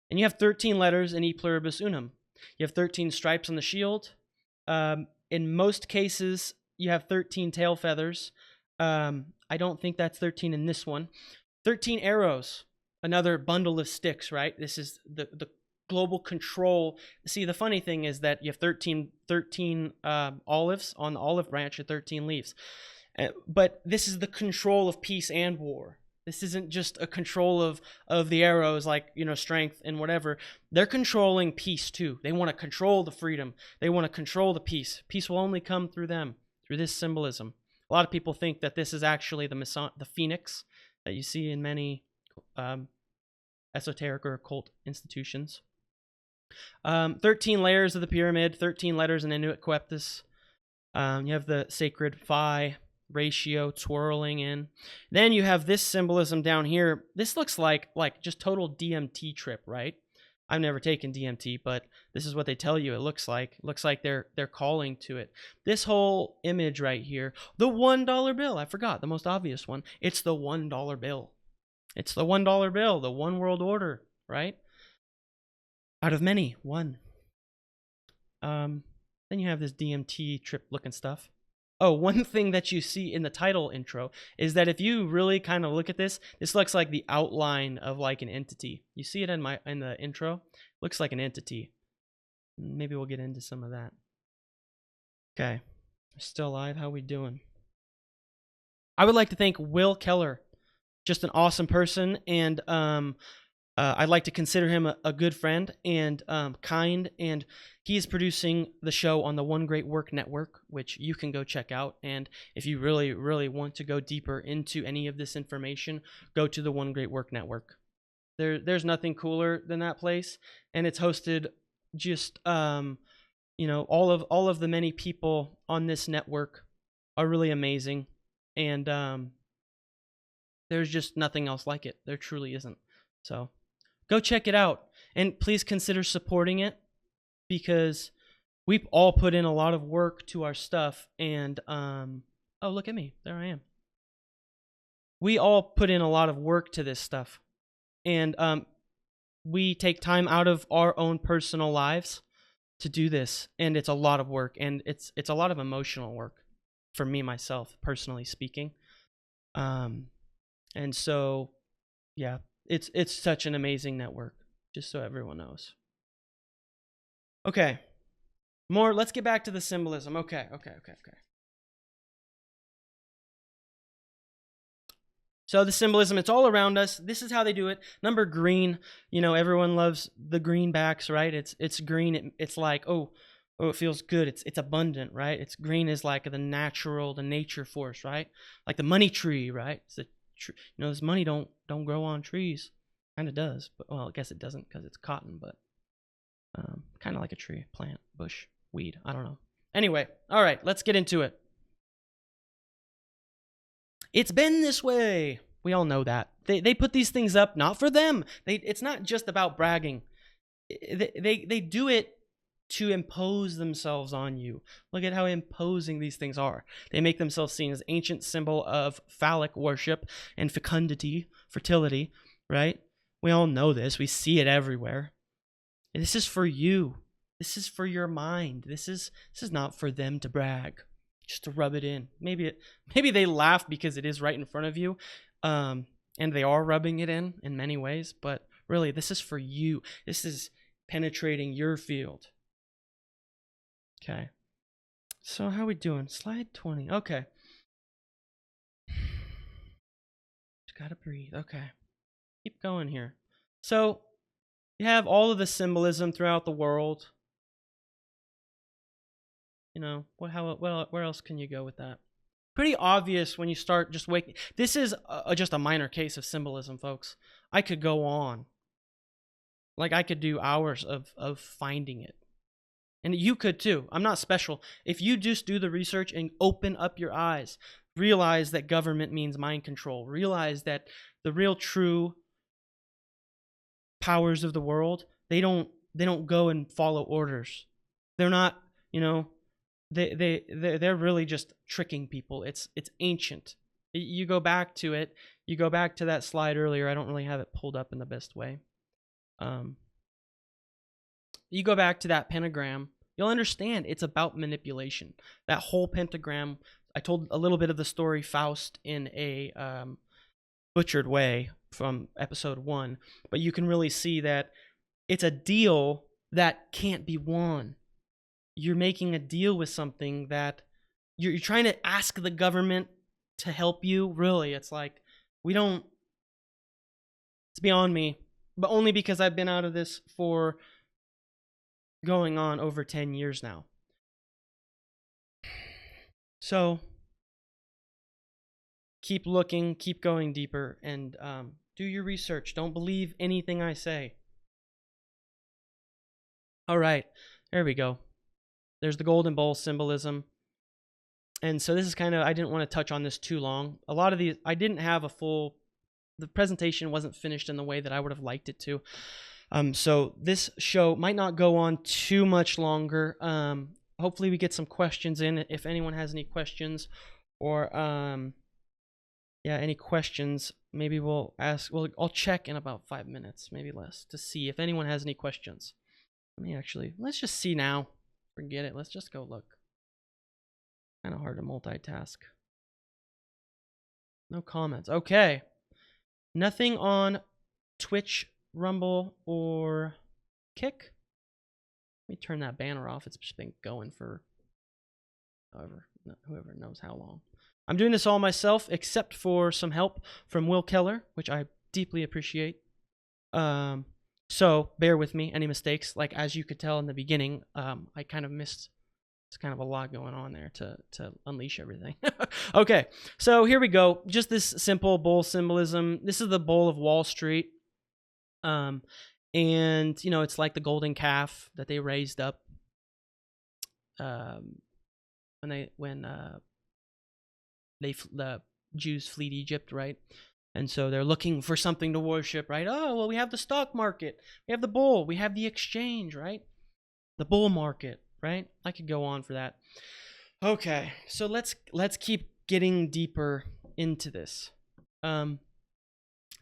And you have 13 letters in E pluribus unum. You have 13 stripes on the shield. In most cases, you have 13 tail feathers. I don't think that's 13 in this one. 13 arrows, another bundle of sticks, right? This is the global control. See, the funny thing is that you have 13 olives on the olive branch and 13 leaves. But this is the control of peace and war. This isn't just a control of the arrows, like, strength and whatever. They're controlling peace too. They want to control the freedom. They want to control the peace. Peace will only come through them, through this symbolism. A lot of people think that this is actually the phoenix that you see in many esoteric or occult institutions. 13 layers of the pyramid, 13 letters in Inuit Coeptus. You have the sacred phi ratio twirling in. Then you have this symbolism down here. This looks like just total DMT trip, right? I've never taken DMT, but this is what they tell you it looks like. It looks like they're calling to it. This whole image right here, the $1 bill. I forgot the most obvious one. It's the $1 bill. It's the $1 bill, the one world order, right? Out of many, one. Then you have this DMT trip looking stuff. Oh, one thing that you see in the title intro is that if you really kind of look at this looks like the outline of like an entity. You see it in the intro? Looks like an entity. Maybe we'll get into some of that. Okay. Still alive? How we doing? I would like to thank Will Keller. Just an awesome person, and I'd like to consider him a good friend and kind, and he is producing the show on the One Great Work Network, which you can go check out. And if you really, really want to go deeper into any of this information, go to the One Great Work Network. There's nothing cooler than that place, and it's hosted just all of the many people on this network are really amazing, and there's just nothing else like it. There truly isn't. So go check it out, and please consider supporting it, because we've all put in a lot of work to our stuff. And oh, look at me, there I am. We all put in a lot of work to this stuff, and we take time out of our own personal lives to do this, and it's a lot of work, and it's a lot of emotional work for me myself, personally speaking. And so, yeah. It's such an amazing network, just so everyone knows. Okay. Let's get back to the symbolism. Okay. So the symbolism, it's all around us. This is how they do it. Number green, everyone loves the greenbacks, right? It's green. It's like, oh, it feels good. It's abundant, right? It's green is like the nature force, right? Like the money tree, right? It's this money don't grow on trees. Kind of does, but well, I guess it doesn't because it's cotton, but kind of like a tree, plant, bush, weed. I don't know. Anyway, all right, let's get into it. It's been this way. We all know that. They put these things up not for them. It's not just about bragging. They do it to impose themselves on you. Look at how imposing these things are. They make themselves seen as ancient symbol of phallic worship and fecundity, fertility, right? We all know this. We see it everywhere. And this is for you. This is for your mind. This is not for them to brag, just to rub it in. Maybe they laugh because it is right in front of you, and they are rubbing it in many ways. But really, this is for you. This is penetrating your field. Okay. So how we doing? Slide 20. Okay. Just gotta breathe. Okay. Keep going here. So you have all of the symbolism throughout the world. You know, where else can you go with that? Pretty obvious when you start just waking. This is just a minor case of symbolism, folks. I could go on. Like, I could do hours of finding it. And you could too. I'm not special. If you just do the research and open up your eyes, realize that government means mind control. Realize that the real true powers of the world, they don't go and follow orders. They're not, you know, they're really just tricking people. It's ancient. You go back to it. You go back to that slide earlier. I don't really have it pulled up in the best way. You go back to that pentagram, you'll understand it's about manipulation. That whole pentagram, I told a little bit of the story Faust in a butchered way from episode 1, but you can really see that it's a deal that can't be won. You're making a deal with something that you're trying to ask the government to help you. Really, it's like, it's beyond me, but only because I've been out of this for going on over 10 years now. So keep looking, keep going deeper, and do your research. Don't believe anything I say. All right, there we go. There's the golden bowl symbolism. And so this is kind of, I didn't want to touch on this too long. A lot of these, I didn't have the presentation wasn't finished in the way that I would have liked it to. So this show might not go on too much longer. Hopefully we get some questions in. If anyone has any questions, or any questions, maybe we'll ask. Well, I'll check in about 5 minutes, maybe less, to see if anyone has any questions. Let's just see now. Forget it. Let's just go look. Kind of hard to multitask. No comments. Okay. Nothing on Twitch, Rumble, or Kick. Let me turn that banner off. It's just been going for whoever knows how long. I'm doing this all myself, except for some help from Will Keller, which I deeply appreciate. So bear with me. Any mistakes, like as you could tell in the beginning, I kind of missed. It's kind of a lot going on there to unleash everything. Okay, so here we go. Just this simple bowl symbolism. This is the bowl of Wall Street. And you know, it's like the golden calf that they raised up when the Jews fled Egypt, right? And so they're looking for something to worship, right? Oh, well, we have the stock market, we have the bull, we have the exchange, right? The bull market, right? I could go on for that. Okay, so let's keep getting deeper into this. Some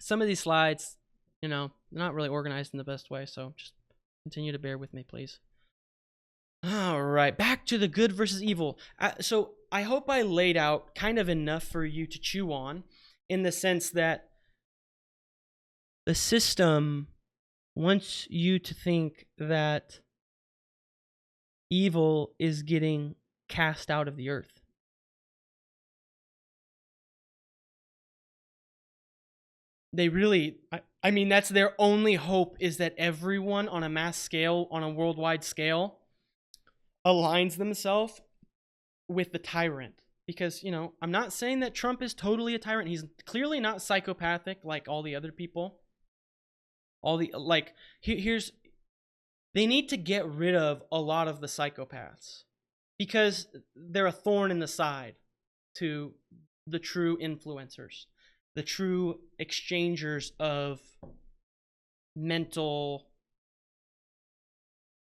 of these slides, you know, they're not really organized in the best way, so just continue to bear with me, please. All right, back to the good versus evil. So I hope I laid out kind of enough for you to chew on, in the sense that the system wants you to think that evil is getting cast out of the earth. They really, I mean, that's their only hope, is that everyone on a mass scale, on a worldwide scale, aligns themselves with the tyrant. Because, you know, I'm not saying that Trump is totally a tyrant. He's clearly not psychopathic like all the other people. Here's, they need to get rid of a lot of the psychopaths, because they're a thorn in the side to the true influencers, the true exchangers of mental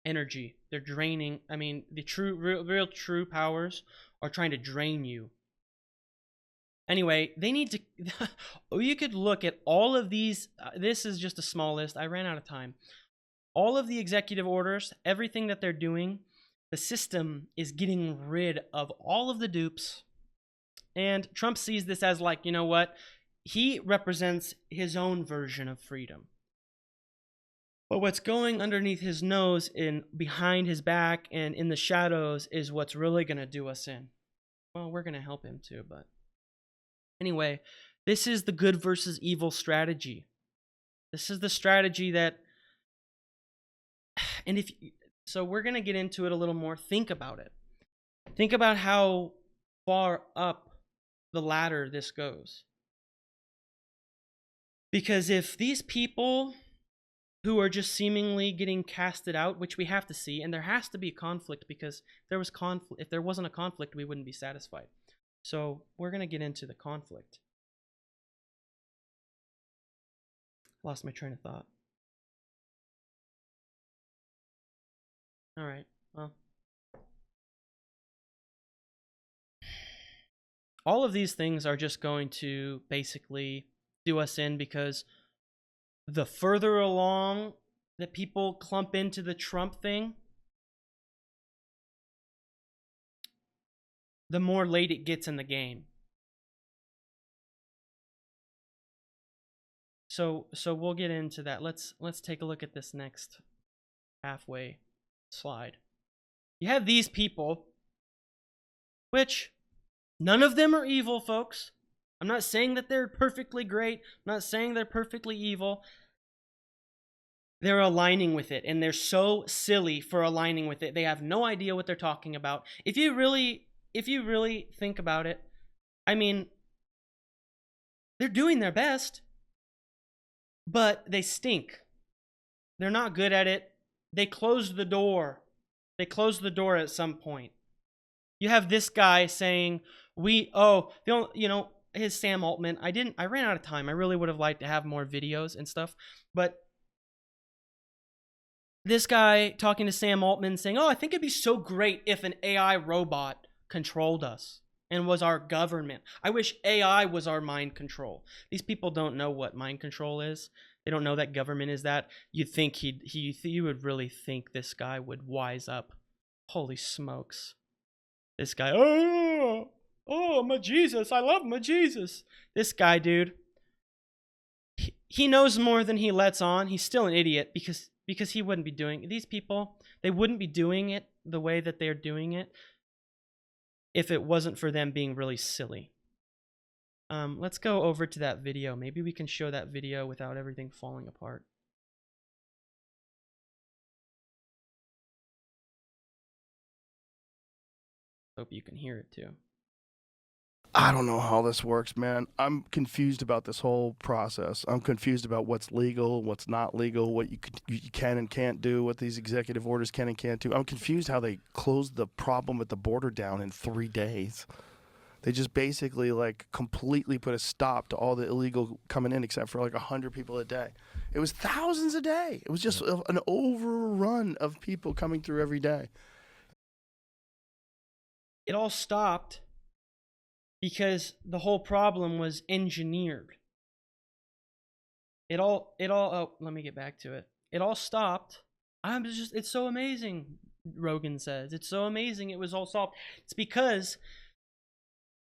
energy. They're draining. I mean, the true, real true powers are trying to drain you. Anyway, they need to, you could look at all of these. This is just a small list. I ran out of time. all of the executive orders, everything that they're doing, the system is getting rid of all of the dupes. And Trump sees this as like, you know what? He represents his own version of freedom. But what's going underneath his nose and behind his back and in the shadows is what's really going to do us in. Well, we're going to help him too, but anyway, this is the good versus evil strategy. This is the strategy that, and so we're going to get into it a little more. Think about it. Think about how far up the ladder this goes. Because if these people who are just seemingly getting casted out, which we have to see, and there has to be conflict, because if there wasn't a conflict, we wouldn't be satisfied. So we're going to get into the conflict. Lost my train of thought. All right, well. All of these things are just going to basically do us in, because the further along that people clump into the Trump thing, the more late it gets in the game. So we'll get into that. Let's take a look at this next halfway slide. You have these people, which none of them are evil, folks. I'm not saying that they're perfectly great. I'm not saying they're perfectly evil. They're aligning with it, and they're so silly for aligning with it. They have no idea what they're talking about. If you really think about it, I mean, they're doing their best, but they stink. They're not good at it. They closed the door. They closed the door at some point. You have this guy saying, his Sam Altman. I ran out of time. I really would have liked to have more videos and stuff, but this guy talking to Sam Altman saying, I think it'd be so great if an AI robot controlled us and was our government. I wish AI was our mind control. These people don't know what mind control is. They don't know that government is that. You'd think you would really think this guy would wise up. Holy smokes. This guy, my Jesus, I love my Jesus. This guy, dude, he knows more than he lets on. He's still an idiot because he wouldn't be doing it. These people, they wouldn't be doing it the way that they're doing it if it wasn't for them being really silly. Let's go over to that video. Maybe we can show that video without everything falling apart. Hope you can hear it too. I don't know how this works, man. I'm confused about this whole process. I'm confused about what's legal, what's not legal, what you can and can't do, what these executive orders can and can't do. I'm confused how they closed the problem at the border down in 3 days. They just basically completely put a stop to all the illegal coming in, except for 100 people a day. It was thousands a day. It was just an overrun of people coming through every day. It all stopped because the whole problem was engineered. Let me get back to it. It all stopped. It's so amazing, Rogan says. It's so amazing it was all solved. It's because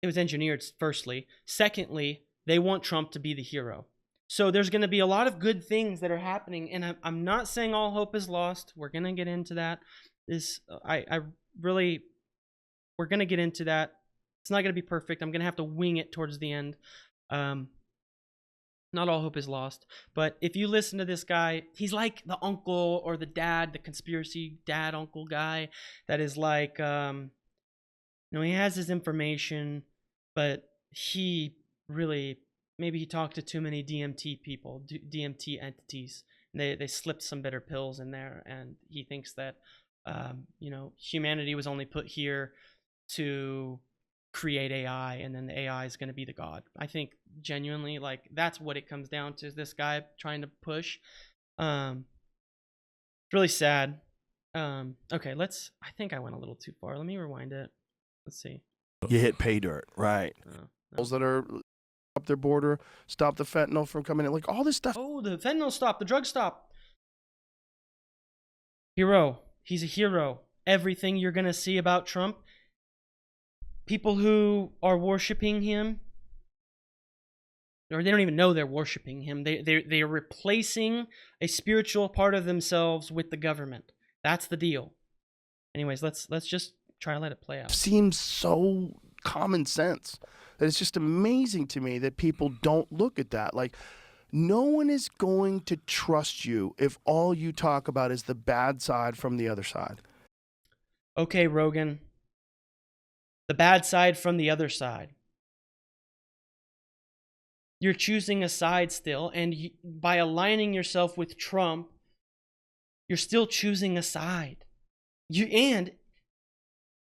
it was engineered, firstly. Secondly, they want Trump to be the hero. So there's going to be a lot of good things that are happening, and I'm not saying all hope is lost. We're going to get into that. We're going to get into that. It's not going to be perfect. I'm going to have to wing it towards the end. Not all hope is lost. But if you listen to this guy, he's like the uncle or the dad, the conspiracy dad uncle guy that is like, he has his information, but maybe he talked to too many DMT people, DMT entities. And they slipped some bitter pills in there, and he thinks that, humanity was only put here to create AI, and then the AI is going to be the god. I think genuinely, that's what it comes down to, is this guy trying to push. It's really sad. Okay, I think I went a little too far. Let me rewind it. Let's see. You hit pay dirt, right? Those that are up their border, stop the fentanyl from coming in, all this stuff. Oh, the fentanyl stopped, the drug stopped. Hero. He's a hero. Everything you're going to see about Trump, people who are worshiping him, or they don't even know they're worshiping him. They are replacing a spiritual part of themselves with the government. That's the deal. Anyways, let's just try to let it play out. Seems so common sense that it's just amazing to me that people don't look at that. Like, no one is going to trust you if all you talk about is the bad side from the other side. Okay, Rogan. The bad side from the other side. You're choosing a side still, and by aligning yourself with Trump, you're still choosing a side. And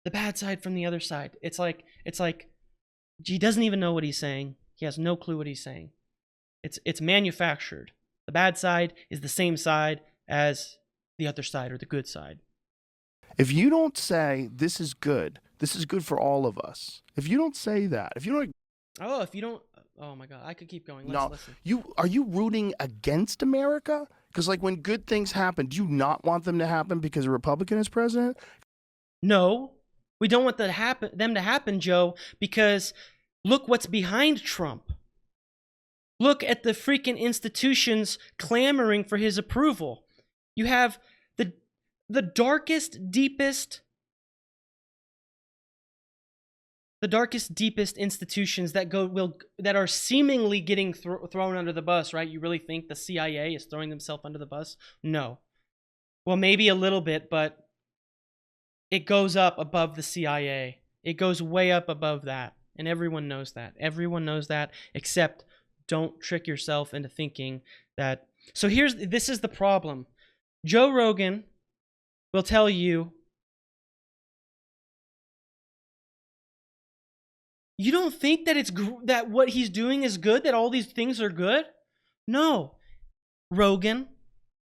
the bad side from the other side. It's like he doesn't even know what he's saying. He has no clue what he's saying. It's manufactured. The bad side is the same side as the other side, or the good side. If you don't say this is good for all of us. If you don't say that, if you don't, oh my God, I could keep going. listen. Are you rooting against America? Because like when good things happen, do you not want them to happen because a Republican is president? No, we don't want them to happen, Joe, because look what's behind Trump. Look at the freaking institutions clamoring for his approval. You have the darkest, deepest institutions that are seemingly getting thrown under the bus, right? You really think the CIA is throwing themselves under the bus? No. Well, maybe a little bit, but it goes up above the CIA. It goes way up above that, and everyone knows that. Everyone knows that, except don't trick yourself into thinking that. So this is the problem. Joe Rogan will tell you, you don't think that that what he's doing is good, that all these things are good? No. Rogan,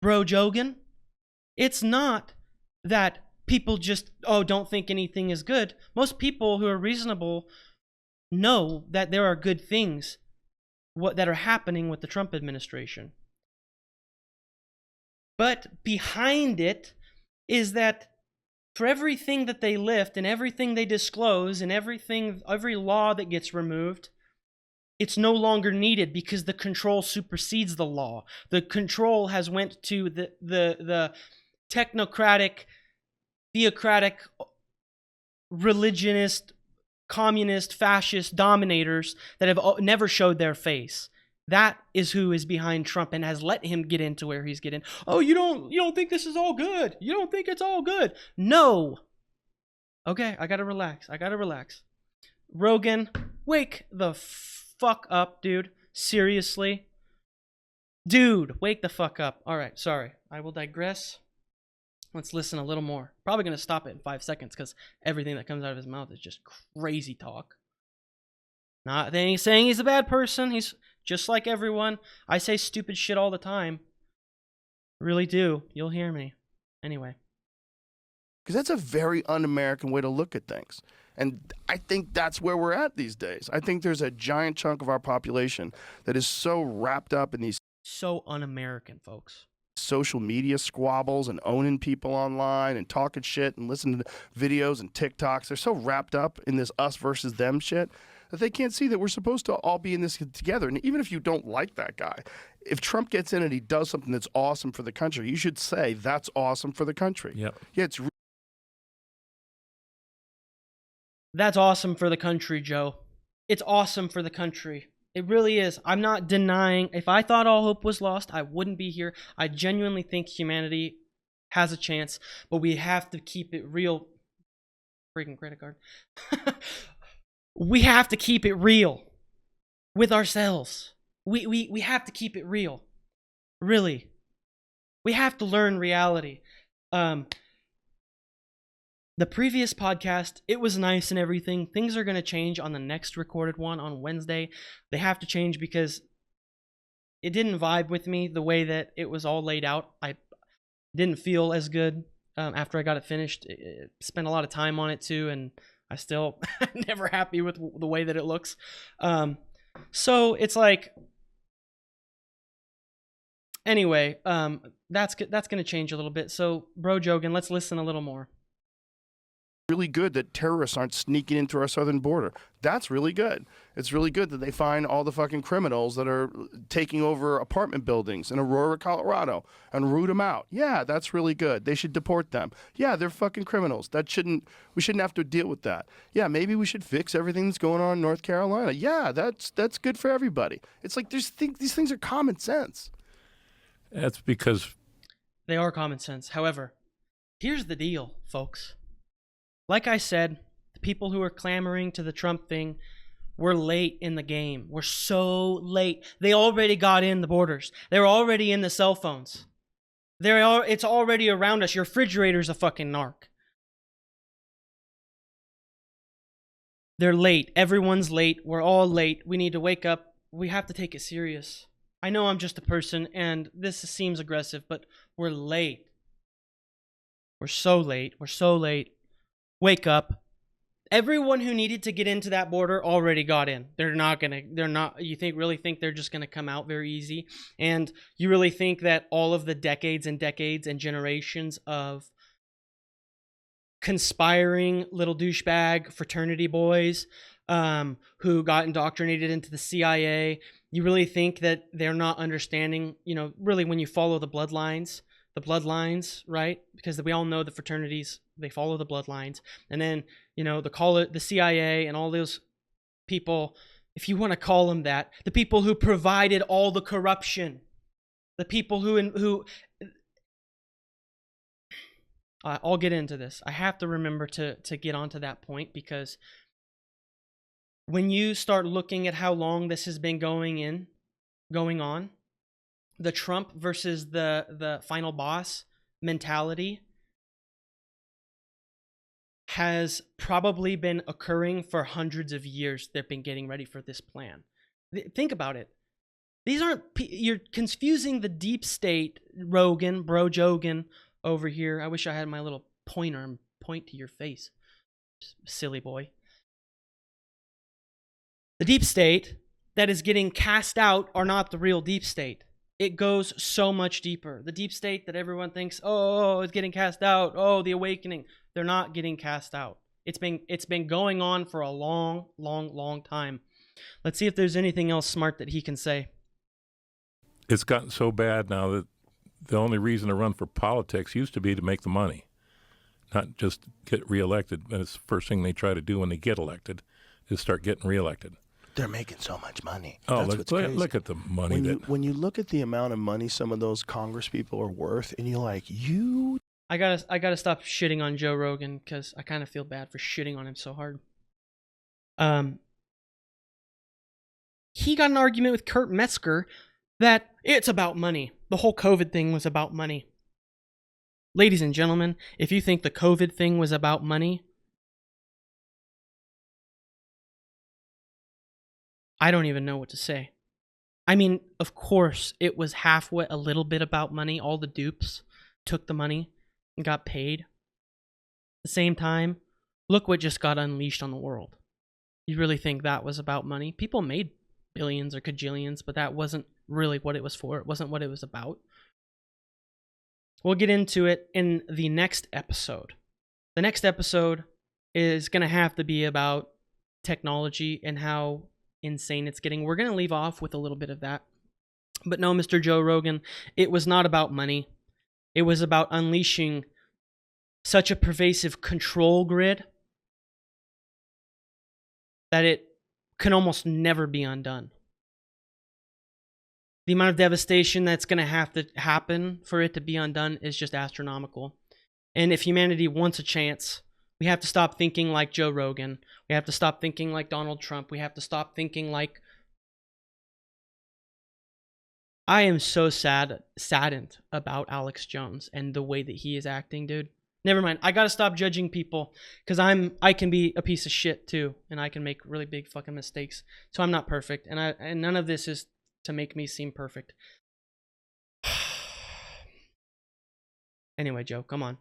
Bro Jogan, it's not that people just, don't think anything is good. Most people who are reasonable know that there are good things that are happening with the Trump administration. But behind it is that for everything that they lift and everything they disclose and every law that gets removed, it's no longer needed because the control supersedes the law. The control has went to the technocratic, theocratic, religionist, communist, fascist dominators that have never showed their face. That is who is behind Trump and has let him get into where he's getting. Oh, you don't think this is all good? You don't think it's all good? No. Okay, I gotta relax. Rogan, wake the fuck up, dude. Seriously. Dude, wake the fuck up. All right, sorry. I will digress. Let's listen a little more. Probably going to stop it in 5 seconds because everything that comes out of his mouth is just crazy talk. Not saying he's a bad person. He's just like everyone. I say stupid shit all the time. Really do. You'll hear me. Anyway. Because that's a very un-American way to look at things. And I think that's where we're at these days. I think there's a giant chunk of our population that is so wrapped up in these... So un-American, folks. Social media squabbles and owning people online and talking shit and listening to videos and TikToks. They're so wrapped up in this us versus them shit that they can't see that we're supposed to all be in this together. And even if you don't like that guy, if Trump gets in and he does something that's awesome for the country, you should say that's awesome for the country. Yep. Yeah, That's awesome for the country, Joe. It's awesome for the country. It really is. I'm not denying. If I thought all hope was lost, I wouldn't be here. I genuinely think humanity has a chance, but we have to keep it real. Freaking credit card. We have to keep it real with ourselves. We have to keep it real. Really. We have to learn reality. The previous podcast, it was nice and everything. Things are going to change on the next recorded one on Wednesday. They have to change because it didn't vibe with me the way that it was all laid out. I didn't feel as good after I got it finished. Spent a lot of time on it too, and I still never happy with the way that it looks. So it's like, Anyway, that's going to change a little bit. So, Bro Jogan, let's listen a little more. Really good that terrorists aren't sneaking into our southern border. That's really good. It's really good that they find all the fucking criminals that are taking over apartment buildings in Aurora, Colorado, and root them out. Yeah, that's really good. They should deport them. Yeah, they're fucking criminals. We shouldn't have to deal with that. Yeah, maybe we should fix everything that's going on in North Carolina. Yeah, that's good for everybody. It's like these things are common sense. That's because they are common sense. However, here's the deal, folks. Like I said, the people who are clamoring to the Trump thing, we're late in the game. We're so late. They already got in the borders. They're already in the cell phones. It's already around us. Your refrigerator's a fucking narc. They're late. Everyone's late. We're all late. We need to wake up. We have to take it serious. I know I'm just a person, and this seems aggressive, but we're late. We're so late. We're so late. Wake up. Everyone who needed to get into that border already got in. You really think they're just gonna come out very easy? And you really think that all of the decades and decades and generations of conspiring little douchebag fraternity boys who got indoctrinated into the CIA, you really think that they're not understanding, really when you follow the bloodlines, right? Because we all know the fraternities, they follow the bloodlines. And then, the CIA and all those people, if you want to call them that, the people who provided all the corruption, the people who I'll get into this. I have to remember to get onto that point, because when you start looking at how long this has been going on, the Trump versus the final boss mentality has probably been occurring for hundreds of years. They've been getting ready for this plan. Think about it. You're confusing the deep state, Bro Jogan over here. I wish I had my little pointer and point to your face, silly boy. The deep state that is getting cast out are not the real deep state. It goes so much deeper. The deep state that everyone thinks, oh, it's getting cast out. Oh, the awakening. They're not getting cast out. It's been going on for a long, long, long time. Let's see if there's anything else smart that he can say. It's gotten so bad now that the only reason to run for politics used to be to make the money, not just get reelected. And it's the first thing they try to do when they get elected is start getting reelected. They're making so much money. Oh, That's what's crazy. Look at the money. When you look at the amount of money some of those Congress people are worth, and you're like, I gotta stop shitting on Joe Rogan, because I kind of feel bad for shitting on him so hard. He got an argument with Kurt Metzger that it's about money. The whole COVID thing was about money. Ladies and gentlemen, if you think the COVID thing was about money, I don't even know what to say. I mean, of course, it was halfway, a little bit about money. All the dupes took the money and got paid. At the same time, look what just got unleashed on the world. You really think that was about money? People made billions or cajillions, but that wasn't really what it was for. It wasn't what it was about. We'll get into it in the next episode. The next episode is going to have to be about technology and how insane it's getting. We're going to leave off with a little bit of that. But no, Mr. Joe Rogan, it was not about money. It was about unleashing such a pervasive control grid that it can almost never be undone. The amount of devastation that's going to have to happen for it to be undone is just astronomical. And if humanity wants a chance, we have to stop thinking like Joe Rogan. We have to stop thinking like Donald Trump. We have to stop thinking like... I am so saddened about Alex Jones and the way that he is acting, dude. Never mind. I gotta stop judging people, because I can be a piece of shit too, and I can make really big fucking mistakes. So I'm not perfect, and none of this is to make me seem perfect. Anyway, Joe, come on.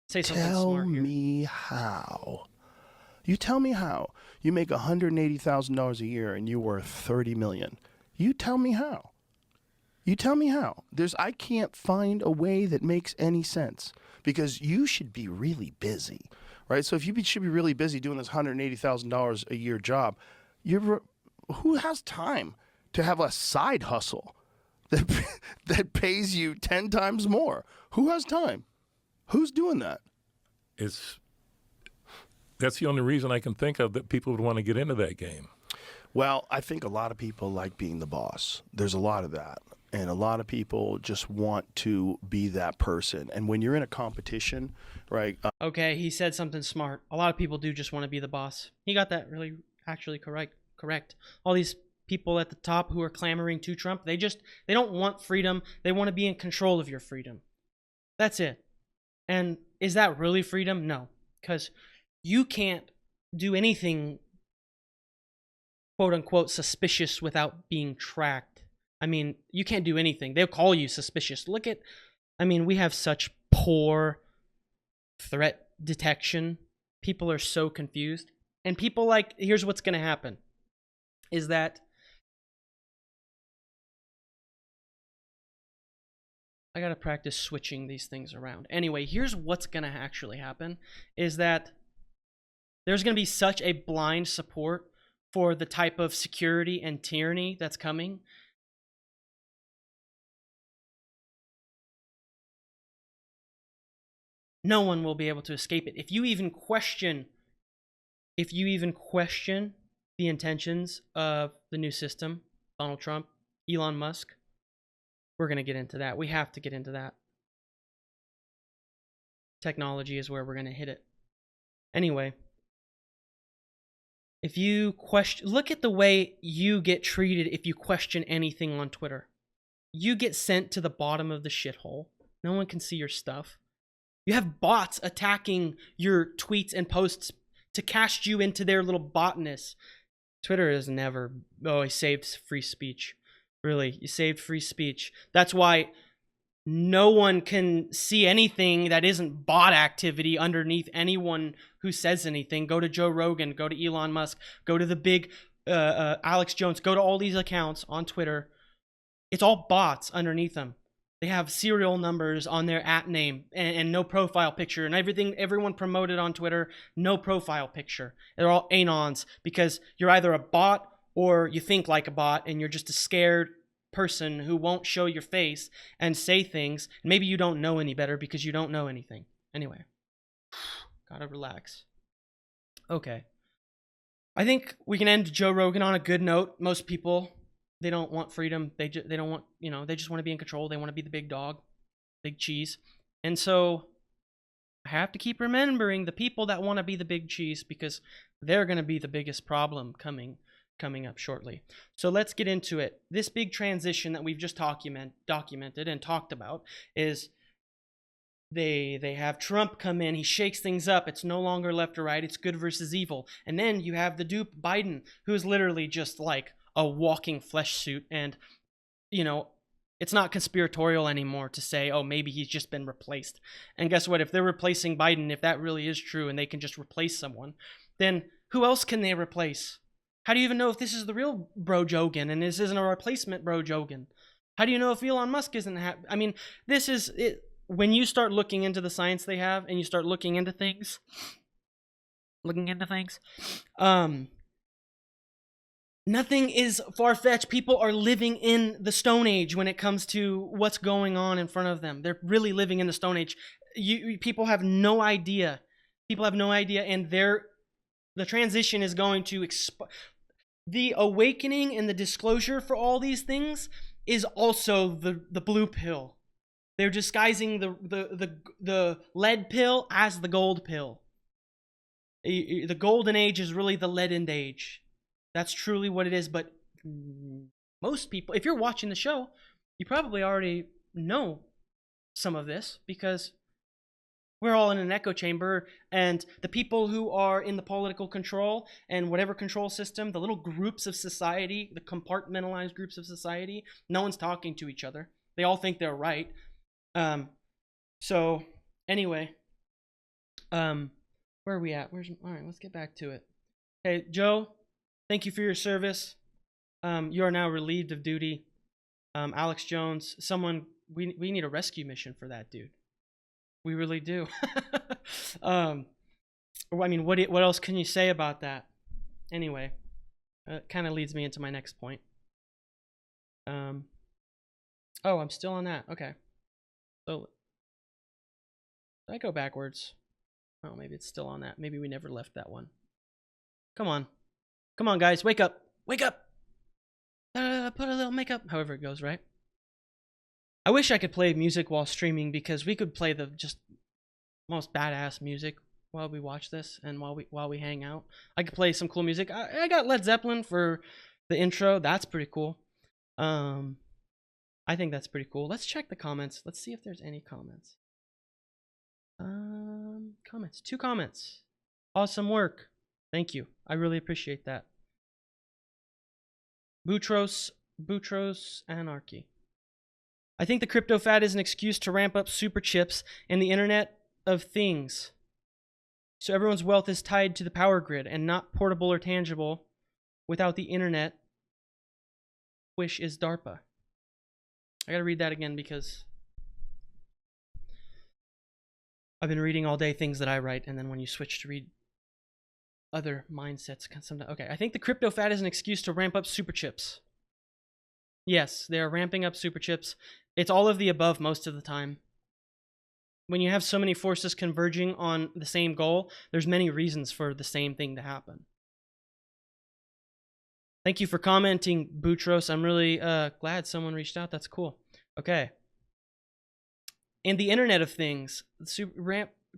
Say something smart here. Tell me how. You tell me how. You make $180,000 a year and you're worth $30 million. You tell me how. You tell me how. I can't find a way that makes any sense, because you should be really busy, right? So if you should be really busy doing this $180,000 a year job, who has time to have a side hustle that that pays you 10 times more? Who has time? Who's doing that? That's the only reason I can think of that people would want to get into that game. Well, I think a lot of people like being the boss. There's a lot of that. And a lot of people just want to be that person. And when you're in a competition, right? Okay, he said something smart. A lot of people do just want to be the boss. He got that really actually correct. All these people at the top who are clamoring to Trump, they don't want freedom. They want to be in control of your freedom. That's it. And is that really freedom? No, because you can't do anything quote unquote suspicious without being tracked. I mean, you can't do anything. They'll call you suspicious. We have such poor threat detection. People are so confused. And people here's what's going to happen is that I got to practice switching these things around. Anyway, here's what's going to actually happen is that there's going to be such a blind support for the type of security and tyranny that's coming. No one will be able to escape it. If you even question the intentions of the new system, Donald Trump, Elon Musk, we're going to get into that. We have to get into that. Technology is where we're going to hit it. Anyway, if you look at the way you get treated if you question anything on Twitter. You get sent to the bottom of the shithole. No one can see your stuff. You have bots attacking your tweets and posts to cast you into their little botness. Twitter has never... Oh, he saved free speech. Really, you saved free speech. That's why no one can see anything that isn't bot activity underneath anyone who says anything. Go to Joe Rogan, go to Elon Musk, go to the big Alex Jones, go to all these accounts on Twitter. It's all bots underneath them. They have serial numbers on their @name and no profile picture, and everyone promoted on Twitter, no profile picture. They're all anons because you're either a bot or you think like a bot and you're just a scared person who won't show your face and say things. Maybe you don't know any better because you don't know anything. Anyway, gotta relax. Okay. I think we can end Joe Rogan on a good note. Most people, they don't want freedom. They don't want, they just want to be in control. They want to be the big dog, big cheese. And so I have to keep remembering the people that want to be the big cheese because they're going to be the biggest problem coming up shortly. So let's get into it. This big transition that we've just documented and talked about is they have Trump come in. He shakes things up. It's no longer left or right. It's good versus evil. And then you have the dupe Biden, who is literally just like a walking flesh suit. And, it's not conspiratorial anymore to say, oh, maybe he's just been replaced. And guess what? If they're replacing Biden, if that really is true and they can just replace someone, then who else can they replace? How do you even know if this is the real Bro Jogan and this isn't a replacement Bro Jogan? How do you know if Elon Musk isn't this is it. When you start looking into the science they have and you start looking into things, nothing is far-fetched. People are living in the Stone Age when it comes to what's going on in front of them. They're really living in the Stone Age. People have no idea. And the transition is going to the awakening and the disclosure for all these things is also the blue pill. They're disguising the lead pill as the gold pill. The golden age is really the leadened age. That's truly what it is. But most people, if you're watching the show, you probably already know some of this because we're all in an echo chamber, and the people who are in the political control and whatever control system, the little groups of society, the compartmentalized groups of society, no one's talking to each other. They all think they're right. So anyway, where are we at? All right, let's get back to it. Hey, Joe, thank you for your service. You are now relieved of duty. Alex Jones, someone, we need a rescue mission for that dude. We really do. I mean, what else can you say about that? Anyway, it kind of leads me into my next point. Oh, I'm still on that. Okay. So, did I go backwards? Oh, maybe it's still on that. Maybe we never left that one. Come on. Come on, guys. Wake up. Wake up. Put a little makeup. However it goes, right? I wish I could play music while streaming, because we could play the just most badass music while we watch this and while we hang out. I could play some cool music. I got Led Zeppelin for the intro. That's pretty cool. I think that's pretty cool. Let's check the comments. Let's see if there's any comments. Comments. 2 comments. Awesome work. Thank you. I really appreciate that. Boutros Anarchy. I think the crypto fad is an excuse to ramp up super chips and the Internet of Things. So everyone's wealth is tied to the power grid and not portable or tangible without the internet, which is DARPA. I gotta read that again because I've been reading all day things that I write, and then when you switch to read other mindsets, sometimes. Okay, I think the crypto fad is an excuse to ramp up super chips. Yes, they are ramping up super chips. It's all of the above most of the time. When you have so many forces converging on the same goal, there's many reasons for the same thing to happen. Thank you for commenting, Boutros. I'm really glad someone reached out. That's cool. Okay. And the Internet of Things.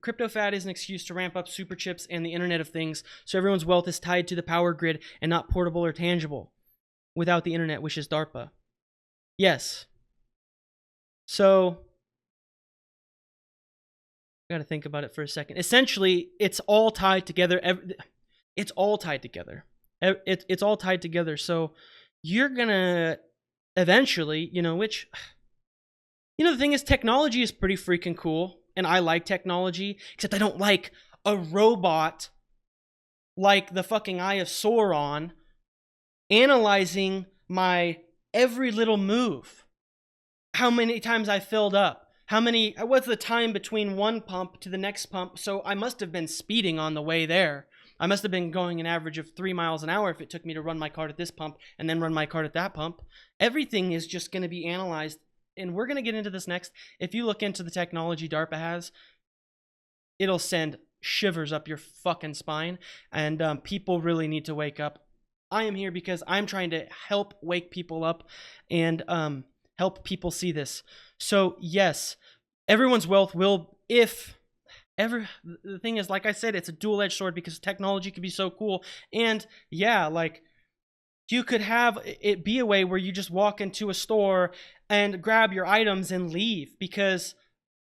Crypto fad is an excuse to ramp up super chips and the Internet of Things, so everyone's wealth is tied to the power grid and not portable or tangible without the internet, which is DARPA. Yes. So, I gotta think about it for a second. Essentially, it's all tied together. It's all tied together. It's all tied together. So, you're gonna eventually, the thing is, technology is pretty freaking cool, and I like technology, except I don't like a robot like the fucking Eye of Sauron analyzing my every little move. How many times I filled up. What's the time between one pump to the next pump? So I must have been speeding on the way there. I must have been going an average of 3 miles an hour if it took me to run my cart at this pump and then run my cart at that pump. Everything is just going to be analyzed, and we're going to get into this next. If you look into the technology DARPA has, it'll send shivers up your fucking spine, and people really need to wake up. I am here because I'm trying to help wake people up and help people see this. So yes, everyone's wealth will, the thing is, like I said, it's a dual-edged sword because technology can be so cool. And yeah, like, you could have it be a way where you just walk into a store and grab your items and leave, because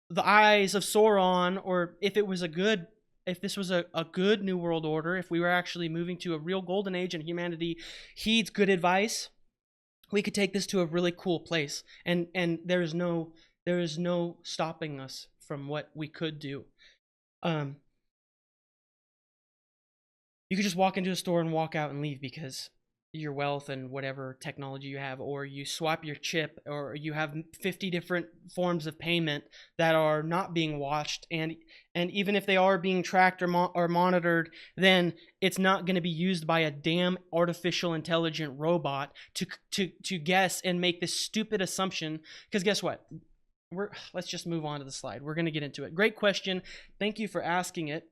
the Eyes of Sauron, or if this was a good New World Order, if we were actually moving to a real golden age and humanity heeds good advice, we could take this to a really cool place, and there is no stopping us from what we could do. You could just walk into a store and walk out and leave because your wealth and whatever technology you have, or you swap your chip, or you have 50 different forms of payment that are not being watched, and even if they are being tracked or monitored, then it's not going to be used by a damn artificial intelligent robot to guess and make this stupid assumption. Because guess what? Let's just move on to the slide. We're going to get into it. Great question. Thank you for asking it.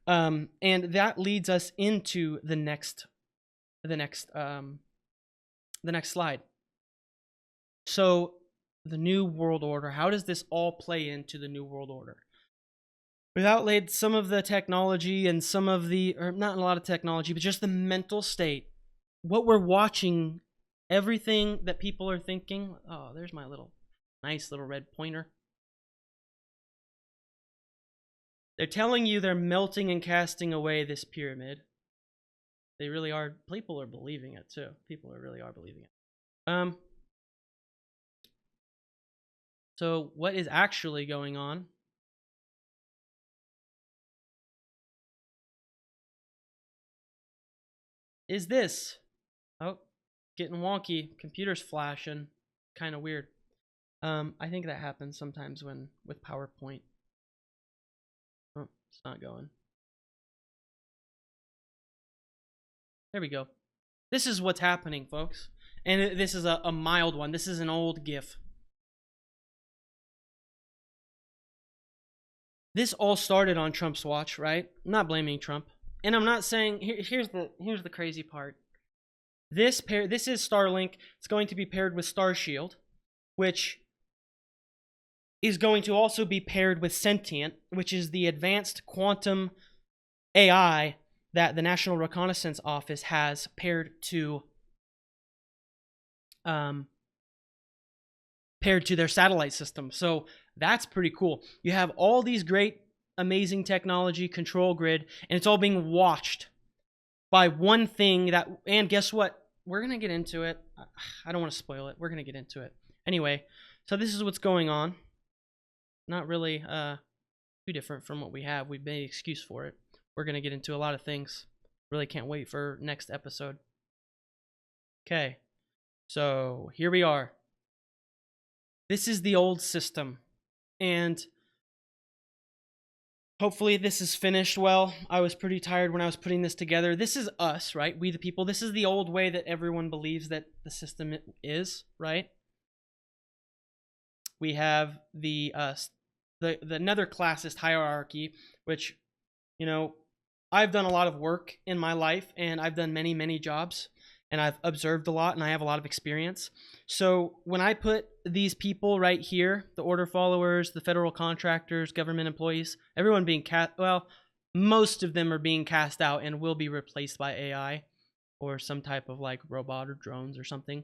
And that leads us into the next slide. So the New World Order, how does this all play into the New World Order? We've outlaid some of the technology and not a lot of technology, but just the mental state. What we're watching, everything that people are thinking. Oh, there's my nice little red pointer. They're telling you they're melting and casting away this pyramid. They really are. People are believing it too. Really are believing it. So what is actually going on? Is this? Oh, getting wonky. Computer's flashing. kind of weird. I think that happens sometimes with PowerPoint. Oh, it's not going. There we go. This is what's happening, folks. And this is a mild one. This is an old GIF. This all started on Trump's watch, right? I'm not blaming Trump. And I'm not saying, here's the crazy part. This is Starlink. It's going to be paired with Starshield, which is going to also be paired with Sentient, which is the advanced quantum AI that the National Reconnaissance Office has paired to their satellite system. So that's pretty cool. You have all these great, amazing technology, control grid, and it's all being watched by one thing that, and guess what? We're going to get into it. I don't want to spoil it. We're going to get into it. Anyway, so this is what's going on. Not really too different from what we have. We've made an excuse for it. We're going to get into a lot of things. Really can't wait for next episode. Okay, so here we are. This is the old system, and hopefully this is finished well. I was pretty tired when I was putting this together. This is us, right? We the people. This is the old way that everyone believes that the system is, right? We have the nether classist hierarchy, which, you know, I've done a lot of work in my life, and I've done many jobs, and I've observed a lot, and I have a lot of experience. So when I put these people right here, the order followers, the federal contractors, government employees, everyone being most of them are being cast out and will be replaced by AI or some type of like robot or drones or something.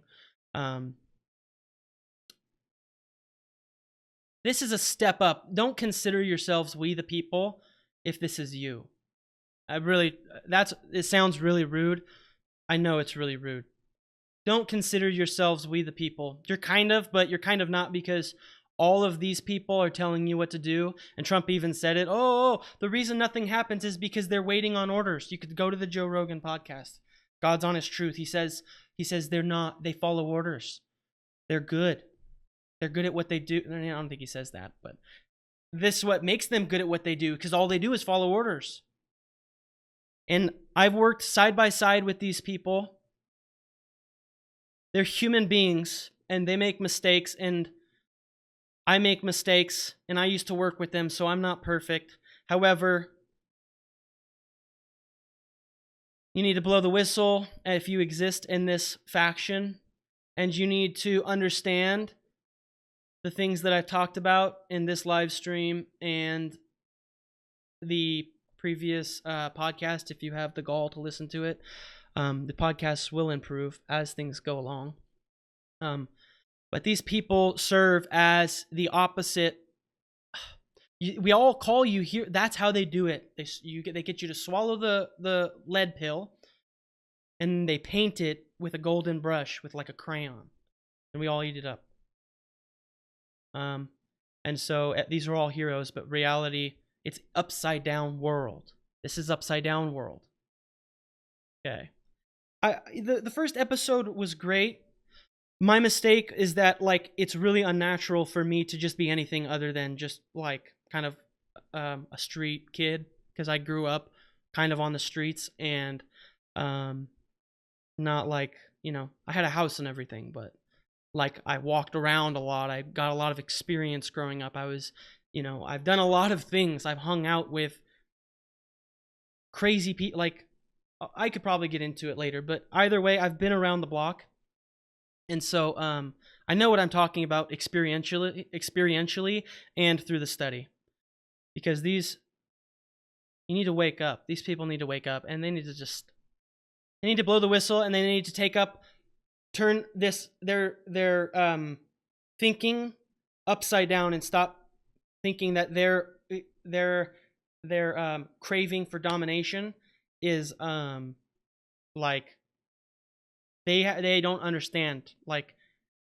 This is a step up. Don't consider yourselves we the people if this is you. It sounds really rude. I know it's really rude. Don't consider yourselves we the people. You're kind of, but you're kind of not, because all of these people are telling you what to do. And Trump even said it. Oh, the reason nothing happens is because they're waiting on orders. You could go to the Joe Rogan podcast. God's honest truth. He says they're not, they follow orders. They're good. They're good at what they do. I don't think he says that, but this is what makes them good at what they do, because all they do is follow orders. And I've worked side by side with these people. They're human beings, and they make mistakes, and I make mistakes, and I used to work with them, so I'm not perfect. However, you need to blow the whistle if you exist in this faction, and you need to understand the things that I've talked about in this live stream and the previous podcast, if you have the gall to listen to it. The podcasts will improve as things go along. But these people serve as the opposite. We all call you here. That's how they do it. They get you to swallow the lead pill, and they paint it with a golden brush with like a crayon, and we all eat it up. And so these are all heroes, but reality, it's upside down world. This is upside down world. Okay. The first episode was great. My mistake is that, like, it's really unnatural for me to just be anything other than just like kind of a street kid, because I grew up kind of on the streets, and not like, you know, I had a house and everything, but like I walked around a lot. I got a lot of experience growing up. I was, you know, I've done a lot of things. I've hung out with crazy people. Like, I could probably get into it later, but either way, I've been around the block. And so I know what I'm talking about experientially and through the study. Because you need to wake up. These people need to wake up, and they need to blow the whistle, and they need to turn their thinking upside down and stop thinking that their craving for domination is like they don't understand. Like,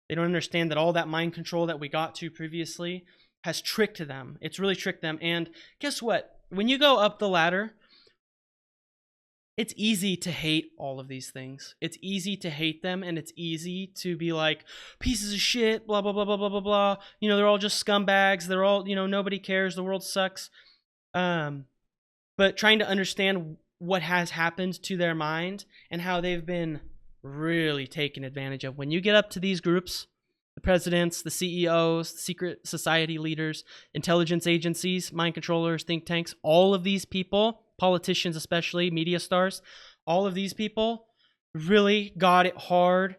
they don't understand that all that mind control that we got to previously has tricked them. It's really tricked them. And guess what? When you go up the ladder, it's easy to hate all of these things. It's easy to hate them, and it's easy to be like, pieces of shit, blah, blah, blah, blah, blah, blah, blah. You know, they're all just scumbags. They're all, you know, nobody cares. The world sucks. But trying to understand what has happened to their mind and how they've been really taken advantage of. When you get up to these groups, the presidents, the CEOs, the secret society leaders, intelligence agencies, mind controllers, think tanks, all of these people, politicians especially, media stars, all of these people really got it hard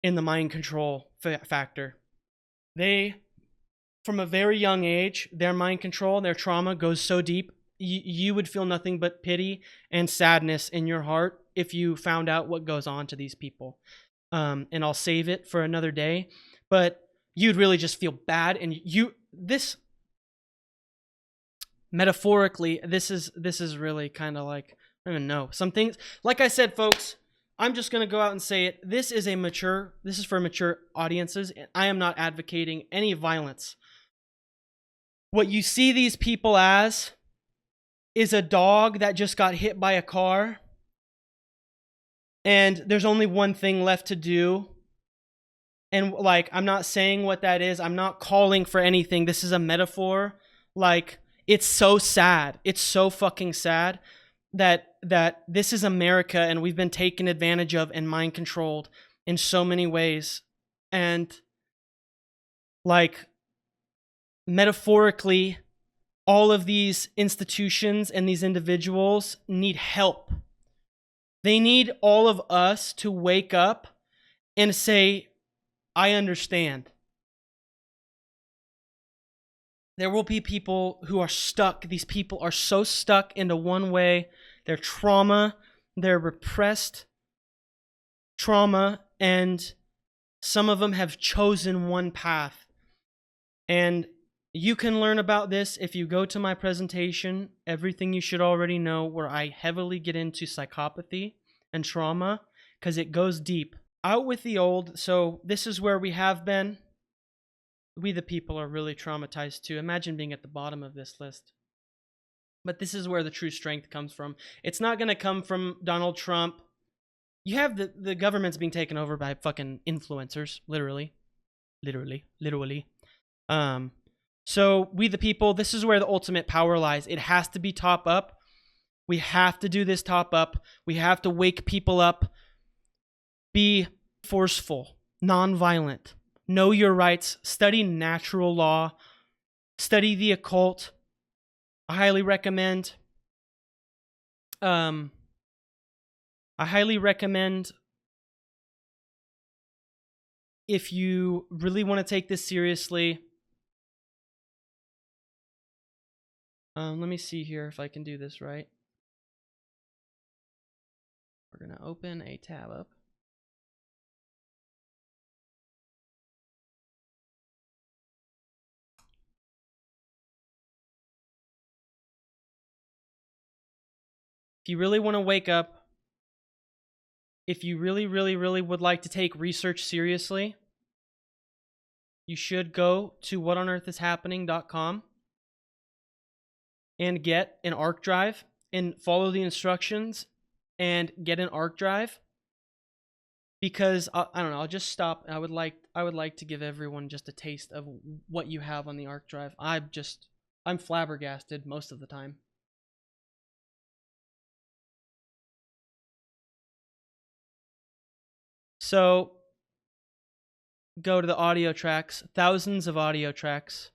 in the mind control factor. They, from a very young age, their mind control, their trauma goes so deep, you would feel nothing but pity and sadness in your heart if you found out what goes on to these people. And I'll save it for another day, but you'd really just feel bad. And this metaphorically, this is really kind of like, I don't even know, some things, like I said, folks, I'm just going to go out and say it. This is for mature audiences. I am not advocating any violence. What you see these people as is a dog that just got hit by a car, and there's only one thing left to do. And like, I'm not saying what that is. I'm not calling for anything. This is a metaphor. Like, it's so sad. It's so fucking sad that this is America, and we've been taken advantage of and mind controlled in so many ways. And like, metaphorically, all of these institutions and these individuals need help. They need all of us to wake up and say, I understand. There will be people who are stuck. These people are so stuck into one way. Their trauma, their repressed trauma, and some of them have chosen one path. And you can learn about this if you go to my presentation, Everything You Should Already Know, where I heavily get into psychopathy and trauma, because it goes deep. Out with the old. So this is where we have been. We the people are really traumatized too. Imagine being at the bottom of this list. But this is where the true strength comes from. It's not going to come from Donald Trump. You have the government's being taken over by fucking influencers, literally. So we the people, this is where the ultimate power lies. It has to be top up. We have to do this top up. We have to wake people up. Be forceful, nonviolent. Know your rights. Study natural law. Study the occult. I highly recommend. If you really want to take this seriously. Let me see here if I can do this right. We're going to open a tab up. If you really want to wake up, if you really, really, really would like to take research seriously, you should go to whatonearthishappening.com and get an ARC drive and follow the instructions and get an ARC drive, because I don't know, I'll just stop. I would like to give everyone just a taste of what you have on the ARC drive. I'm flabbergasted most of the time. So go to the audio tracks, thousands of audio tracks.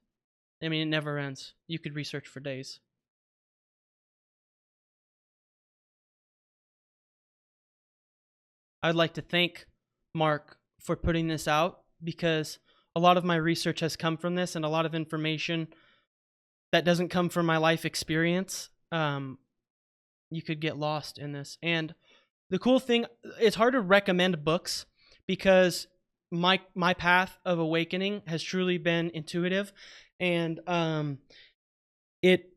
I mean, it never ends. You could research for days. I'd like to thank Mark for putting this out, because a lot of my research has come from this, and a lot of information that doesn't come from my life experience, you could get lost in this. And the cool thing, it's hard to recommend books, because my path of awakening has truly been intuitive, and it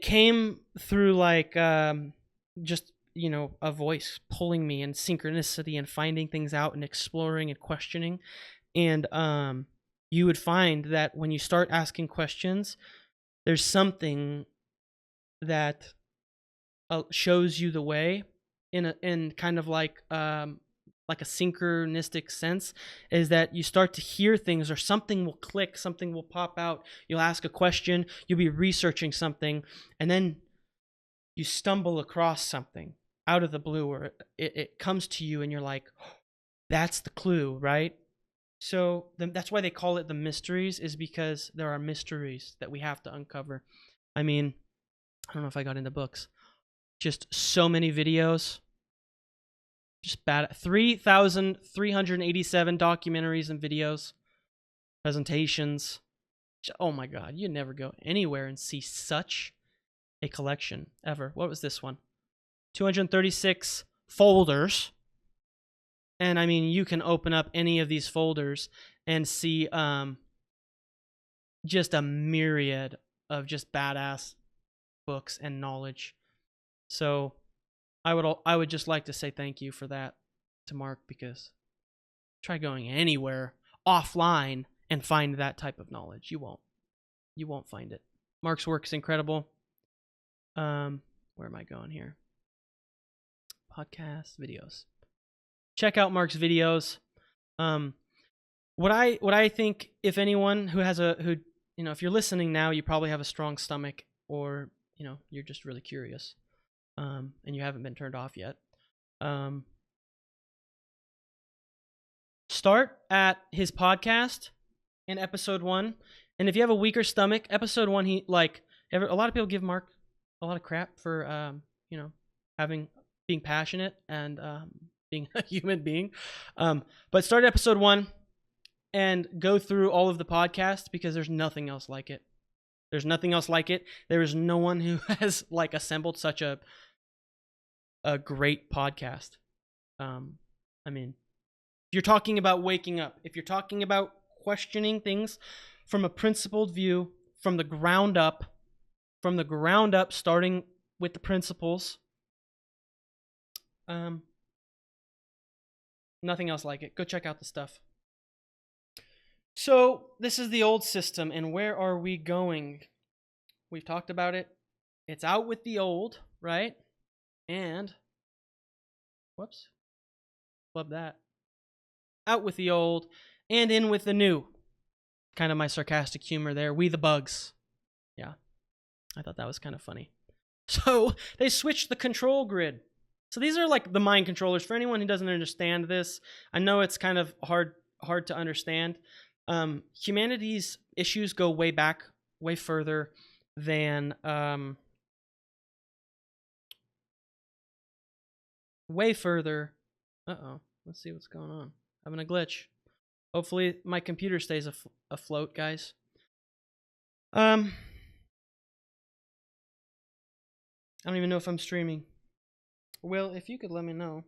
came through like just, you know, a voice pulling me, and synchronicity, and finding things out, and exploring and questioning. And you would find that when you start asking questions, there's something that shows you the way in kind of like a synchronistic sense, is that you start to hear things, or something will click, something will pop out. You'll ask a question, you'll be researching something, and then you stumble across something out of the blue, or it comes to you and you're like, oh, that's the clue, right? So that's why they call it the mysteries, is because there are mysteries that we have to uncover. I mean, I don't know if I got into books. Just so many videos. Just bad. 3,387 documentaries and videos. Presentations. Oh my God, you'd never go anywhere and see such a collection ever. What was this one? 236 folders. And I mean, you can open up any of these folders and see just a myriad of just badass books and knowledge. So I would just like to say thank you for that to Mark, because try going anywhere offline and find that type of knowledge. You won't find it. Mark's work is incredible. Where am I going here? Podcast videos. Check out Mark's videos. What I think, if anyone who if you're listening now, you probably have a strong stomach, or you're just really curious, and you haven't been turned off yet. Start at his podcast in episode 1, and if you have a weaker stomach, episode 1, a lot of people give Mark a lot of crap for being passionate and being a human being. But start at episode 1 and go through all of the podcasts, because there's nothing else like it. There's nothing else like it. There is no one who has assembled such a great podcast. I mean, if you're talking about waking up, if you're talking about questioning things from a principled view, from the ground up, starting with the principles, nothing else like it. Go check out the stuff. So this is the old system, and where are we going? We've talked about it. It's out with the old, right? And whoops, flub that. Out with the old and in with the new. Kind of my sarcastic humor there. We the bugs. Yeah, I thought that was kind of funny. So they switched the control grid. So these are the mind controllers. For anyone who doesn't understand this, I know it's kind of hard to understand. Humanity's issues go way back, way further than way further. Let's see what's going on. Having a glitch. Hopefully my computer stays afloat, guys. I don't even know if I'm streaming. Will, if you could let me know,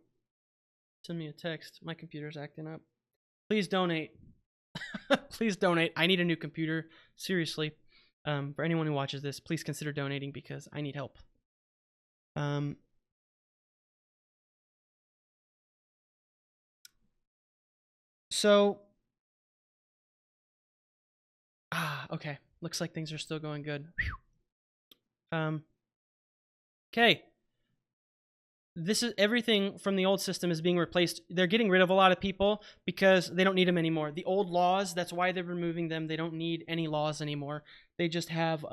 send me a text. My computer's acting up. Please donate. Please donate. I need a new computer. Seriously. For anyone who watches this, please consider donating, because I need help. Okay. Looks like things are still going good. Okay. This is everything from the old system is being replaced. They're getting rid of a lot of people because they don't need them anymore. The old laws, that's why they're removing them. They don't need any laws anymore. They just have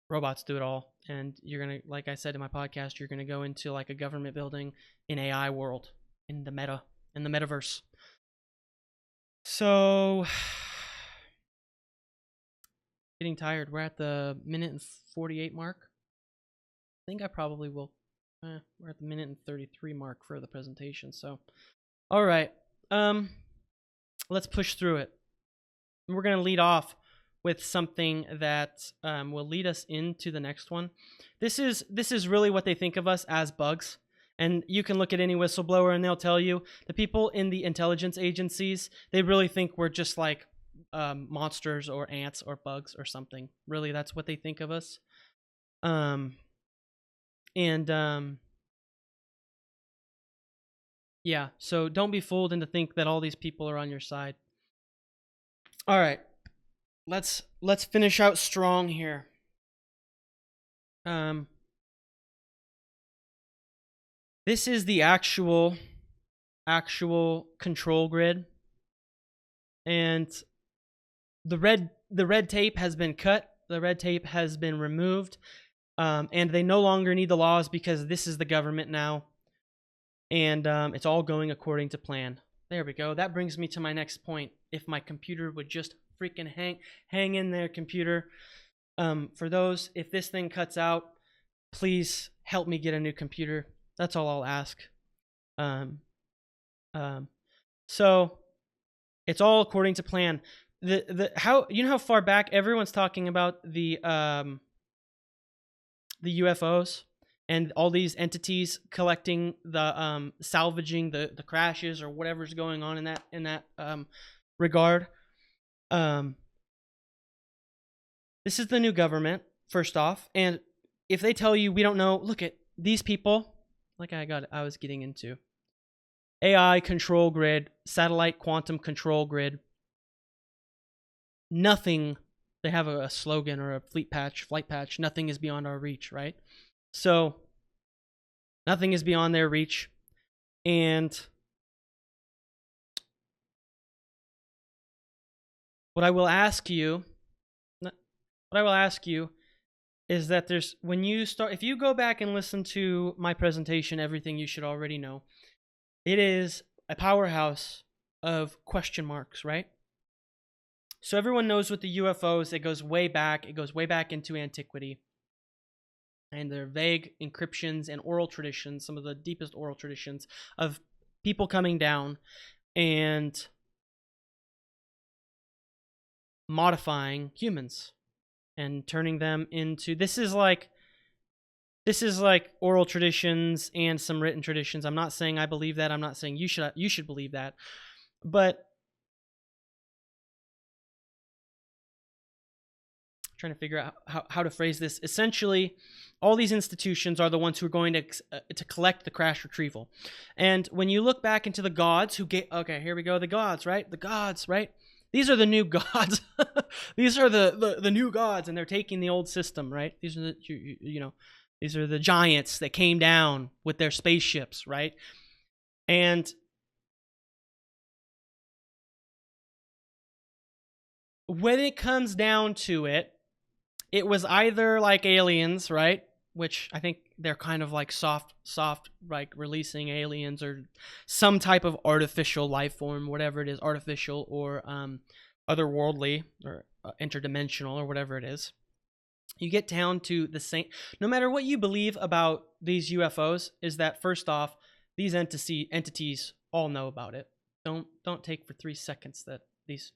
robots do it all. And you're going to, like I said in my podcast, you're going to go into a government building in AI world, in the metaverse. So getting tired. We're at the minute and 48 mark. I think I probably will. We're at the minute and 33 mark for the presentation. So, all right. Let's push through it. We're going to lead off with something that will lead us into the next one. This is really what they think of us as, bugs. And you can look at any whistleblower and they'll tell you the people in the intelligence agencies, they really think we're just monsters or ants or bugs or something. Really, that's what they think of us. Yeah, so don't be fooled into think that all these people are on your side. All right, let's finish out strong here. This is the actual control grid, and the red tape has been cut. The red tape has been removed, and they no longer need the laws because this is the government now, and it's all going according to plan. There we go. That brings me to my next point. If my computer would just freaking hang in there, computer. For those, if this thing cuts out, please help me get a new computer. That's all I'll ask. So it's all according to plan. How how far back everyone's talking about the UFOs and all these entities collecting the salvaging the crashes or whatever's going on in that regard. This is the new government, first off, and if they tell you we don't know, look at these people, like I was getting into. AI control grid, satellite quantum control grid. Nothing, they have a slogan or a flight patch, nothing is beyond our reach, right? So, nothing is beyond their reach. And what I will ask you is that if you go back and listen to my presentation, Everything You Should Already Know, it is a powerhouse of question marks, right? So everyone knows with the UFOs, it goes way back into antiquity. And they're vague encryptions and oral traditions, some of the deepest oral traditions of people coming down and modifying humans and turning them into, this is like oral traditions and some written traditions. I'm not saying I believe that. I'm not saying you should believe that. But I'm trying to figure out how to phrase this. Essentially, all these institutions are the ones who are going to collect the crash retrieval. And when you look back into the gods who get, okay, here we go, the gods, right? The gods, right? These are the new gods. These are the new gods, and they're taking the old system, right? These are these are the giants that came down with their spaceships, right? And when it comes down to it, it was either like aliens, right? Which I think they're kind of like soft, like releasing aliens or some type of artificial life form, whatever it is, artificial or otherworldly or interdimensional or whatever it is. You get down to the same, no matter what you believe about these UFOs, is that first off, these entities all know about it. Don't take for 3 seconds that these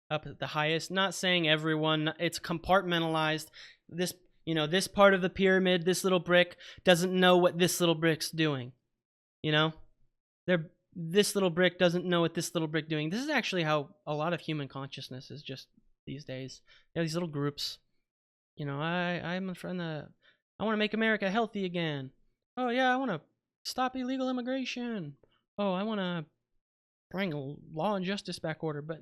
up at the highest, not saying everyone, it's compartmentalized. This part of the pyramid, this little brick doesn't know what this little brick's doing. This little brick doesn't know what this little brick doing. This is actually how a lot of human consciousness is just these days. These little groups. I'm a friend that I want to make America healthy again. Oh yeah, I want to stop illegal immigration. Oh, I want to bring law and justice back order. But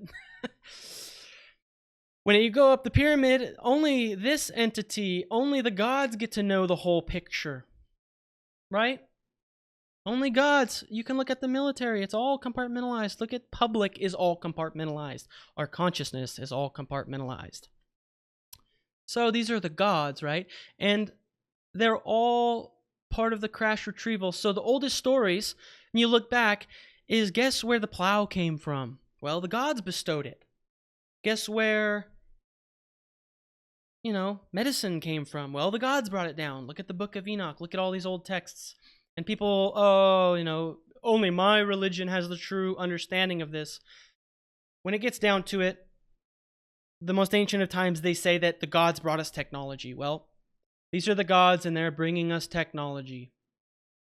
when you go up the pyramid, only this entity, only the gods get to know the whole picture, right? Only gods. You can look at the military. It's all compartmentalized. Look at public is all compartmentalized. Our consciousness is all compartmentalized. So these are the gods, right? And they're all part of the crash retrieval. So the oldest stories, when you look back, is guess where the plow came from? Well, the gods bestowed it. Guess where, medicine came from? Well, the gods brought it down. Look at the Book of Enoch. Look at all these old texts. And people, only my religion has the true understanding of this. When it gets down to it, the most ancient of times, they say that the gods brought us technology. Well, these are the gods, and they're bringing us technology,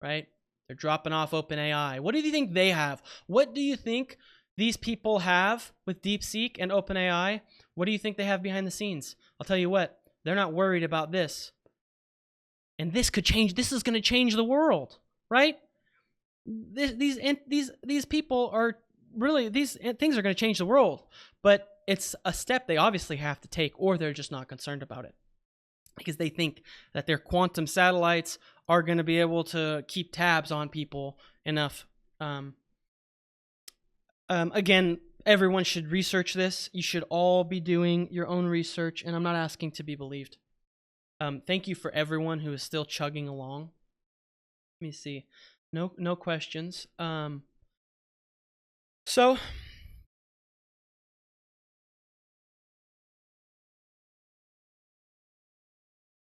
right? They're dropping off OpenAI. What do you think they have? What do you think these people have with DeepSeek and OpenAI? What do you think they have behind the scenes? I'll tell you what, they're not worried about this. And this could change, this is going to change the world, right? These people are really, these things are going to change the world. But it's a step they obviously have to take, or they're just not concerned about it. because they think that their quantum satellites are going to be able to keep tabs on people enough. Again, everyone should research this. You should all be doing your own research, and I'm not asking to be believed. Thank you for everyone who is still chugging along. Let me see. No questions. So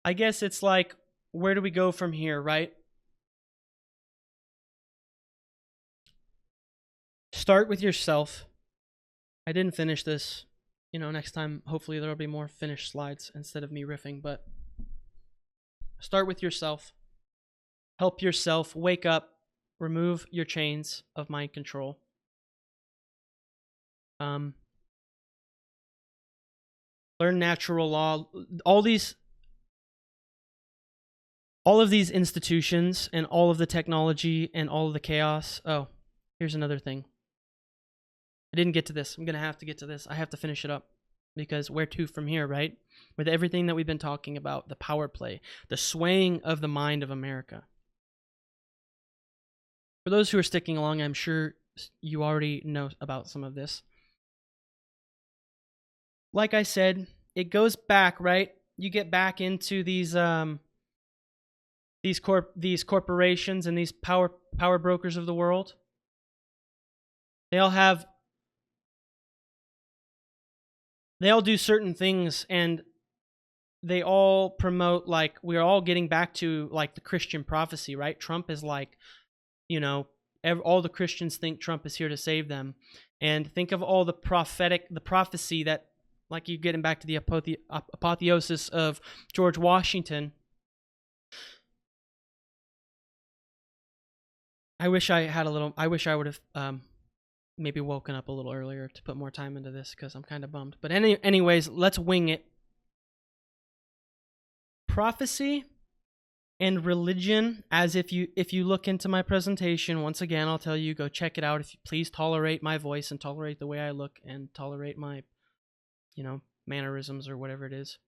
I guess it's like, where do we go from here, right? Start with yourself. I didn't finish this. Next time, hopefully there will be more finished slides instead of me riffing, but start with yourself. Help yourself wake up. Remove your chains of mind control. Learn natural law. All of these institutions and all of the technology and all of the chaos. Oh, here's another thing. I didn't get to this. I'm going to have to get to this. I have to finish it up, because where to from here, right? With everything that we've been talking about, the power play, the swaying of the mind of America. For those who are sticking along, I'm sure you already know about some of this. Like I said, it goes back, right? You get back into these corporations and these power brokers of the world. They all do certain things, and they all promote, like, we're all getting back to like the Christian prophecy, right? Trump is like, all the Christians think Trump is here to save them. And think of all the prophecy that, like, you're getting back to the apotheosis of George Washington. I wish I would have maybe woken up a little earlier to put more time into this, because I'm kind of bummed. But anyways, let's wing it. Prophecy and religion, as if you look into my presentation, once again, I'll tell you, go check it out. If you please tolerate my voice and tolerate the way I look and tolerate my, mannerisms or whatever it is.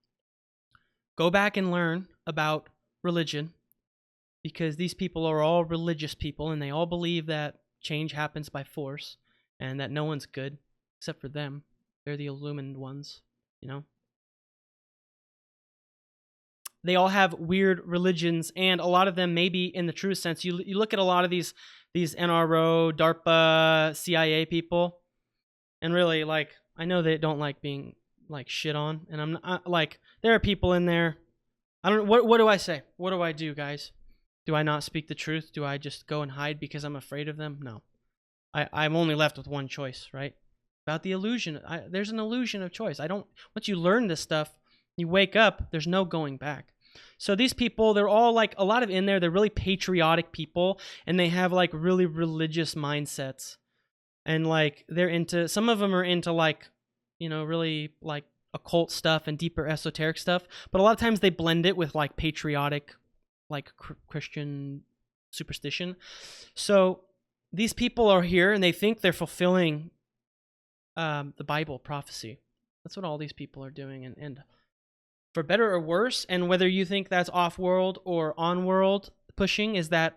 Go back and learn about religion, because these people are all religious people, and they all believe that change happens by force and that no one's good except for them. They're the illumined ones, They all have weird religions, and a lot of them maybe in the true sense. You look at a lot of these NRO, DARPA, CIA people, and really, like, I know they don't like being like shit on, and I'm not, like, there are people in there. I don't. What do I say? What do I do, guys? Do I not speak the truth? Do I just go and hide because I'm afraid of them? No. I'm only left with one choice, right? About the illusion. There's an illusion of choice. Once you learn this stuff, you wake up, there's no going back. So these people, they're all like, a lot of in there, they're really patriotic people, and they have like really religious mindsets. And like, some of them are into like, really like occult stuff and deeper esoteric stuff. But a lot of times they blend it with like patriotic, like Christian superstition. So these people are here, and they think they're fulfilling the Bible prophecy. That's what all these people are doing, and for better or worse, and whether you think that's off-world or on-world pushing, is that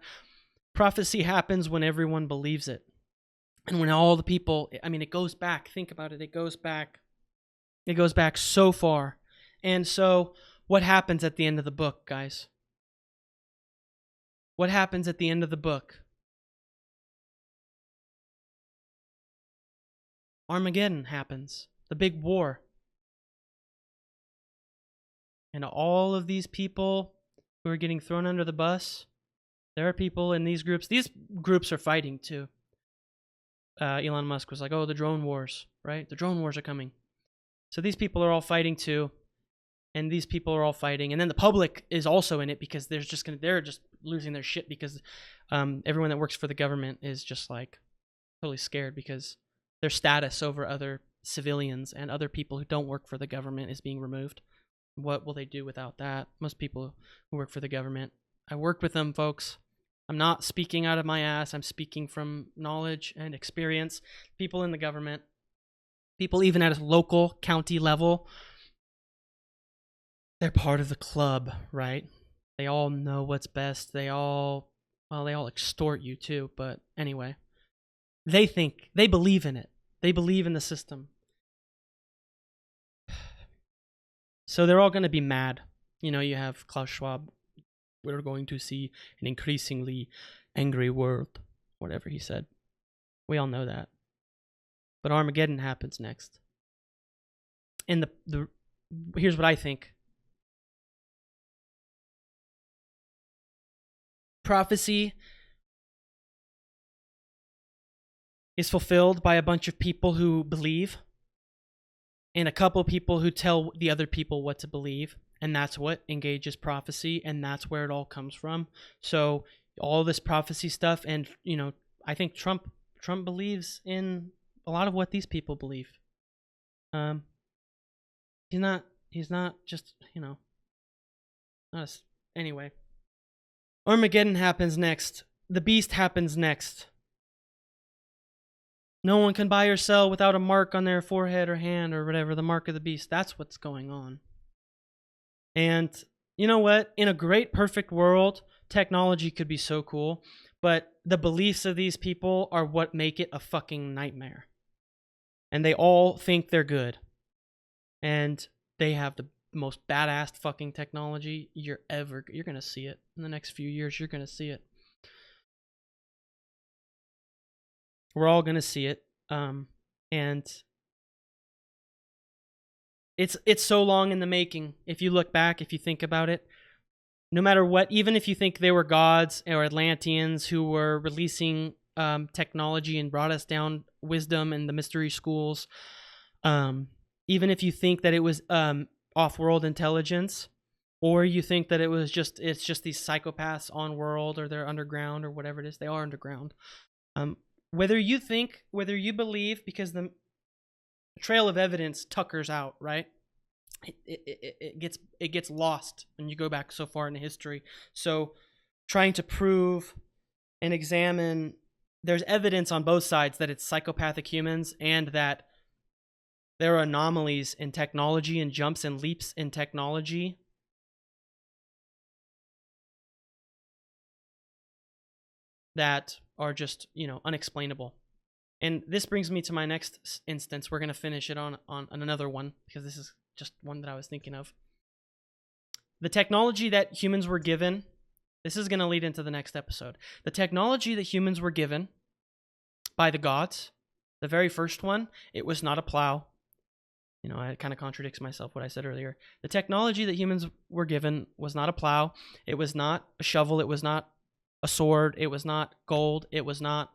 prophecy happens when everyone believes it. And when all the people, it goes back, think about it, it goes back so far. And so what happens at the end of the book, guys? What happens at the end of the book? Armageddon happens, the big war. And all of these people who are getting thrown under the bus, there are people in these groups. These groups are fighting too. Elon Musk was like, oh, the drone wars, right? The drone wars are coming. So these people are all fighting too. And these people are all fighting. And then the public is also in it, because they're just losing their shit, because everyone that works for the government is just like totally scared, because their status over other civilians and other people who don't work for the government is being removed. What will they do without that? Most people who work for the government, I worked with them, folks. I'm not speaking out of my ass. I'm speaking from knowledge and experience. People in the government, people even at a local county level, they're part of the club, right? They all know what's best. They all extort you too, but anyway. They believe in it. They believe in the system. So they're all going to be mad. You know, you have Klaus Schwab. We're going to see an increasingly angry world, whatever he said. We all know that. But Armageddon happens next. And here's what I think. Prophecy is fulfilled by a bunch of people who believe, and a couple people who tell the other people what to believe, and that's what engages prophecy, and that's where it all comes from. So all this prophecy stuff, and you know, I think Trump believes in a lot of what these people believe. He's not just, you know, us. Anyway, Armageddon happens next. The beast happens next. No one can buy or sell without a mark on their forehead or hand or whatever, the mark of the beast. That's what's going on. And you know what? In a great, perfect world, technology could be so cool, but the beliefs of these people are what make it a fucking nightmare. And they all think they're good. And they have the most badass fucking technology you're going to see it. In the next few years, you're going to see it. We're all going to see it. And it's so long in the making. If you look back, if you think about it, no matter what, even if you think they were gods or Atlanteans who were releasing technology and brought us down wisdom and the mystery schools, even if you think that it was off-world intelligence, or you think that it's just these psychopaths on world, or they're underground, or whatever it is, they are underground. Whether you believe, because the trail of evidence tuckers out, right? It gets lost when you go back so far into history. So trying to prove and examine, there's evidence on both sides that it's psychopathic humans and that there are anomalies in technology and jumps and leaps in technology that are just, you know, unexplainable. And this brings me to my next instance. We're going to finish it on another one, because this is just one that I was thinking of. The technology that humans were given, this is going to lead into the next episode. The technology that humans were given by the gods, the very first one, it was not a plow. You know, it kind of contradicts myself, what I said earlier. The technology that humans were given was not a plow. It was not a shovel. It was not a sword. It was not gold. It was not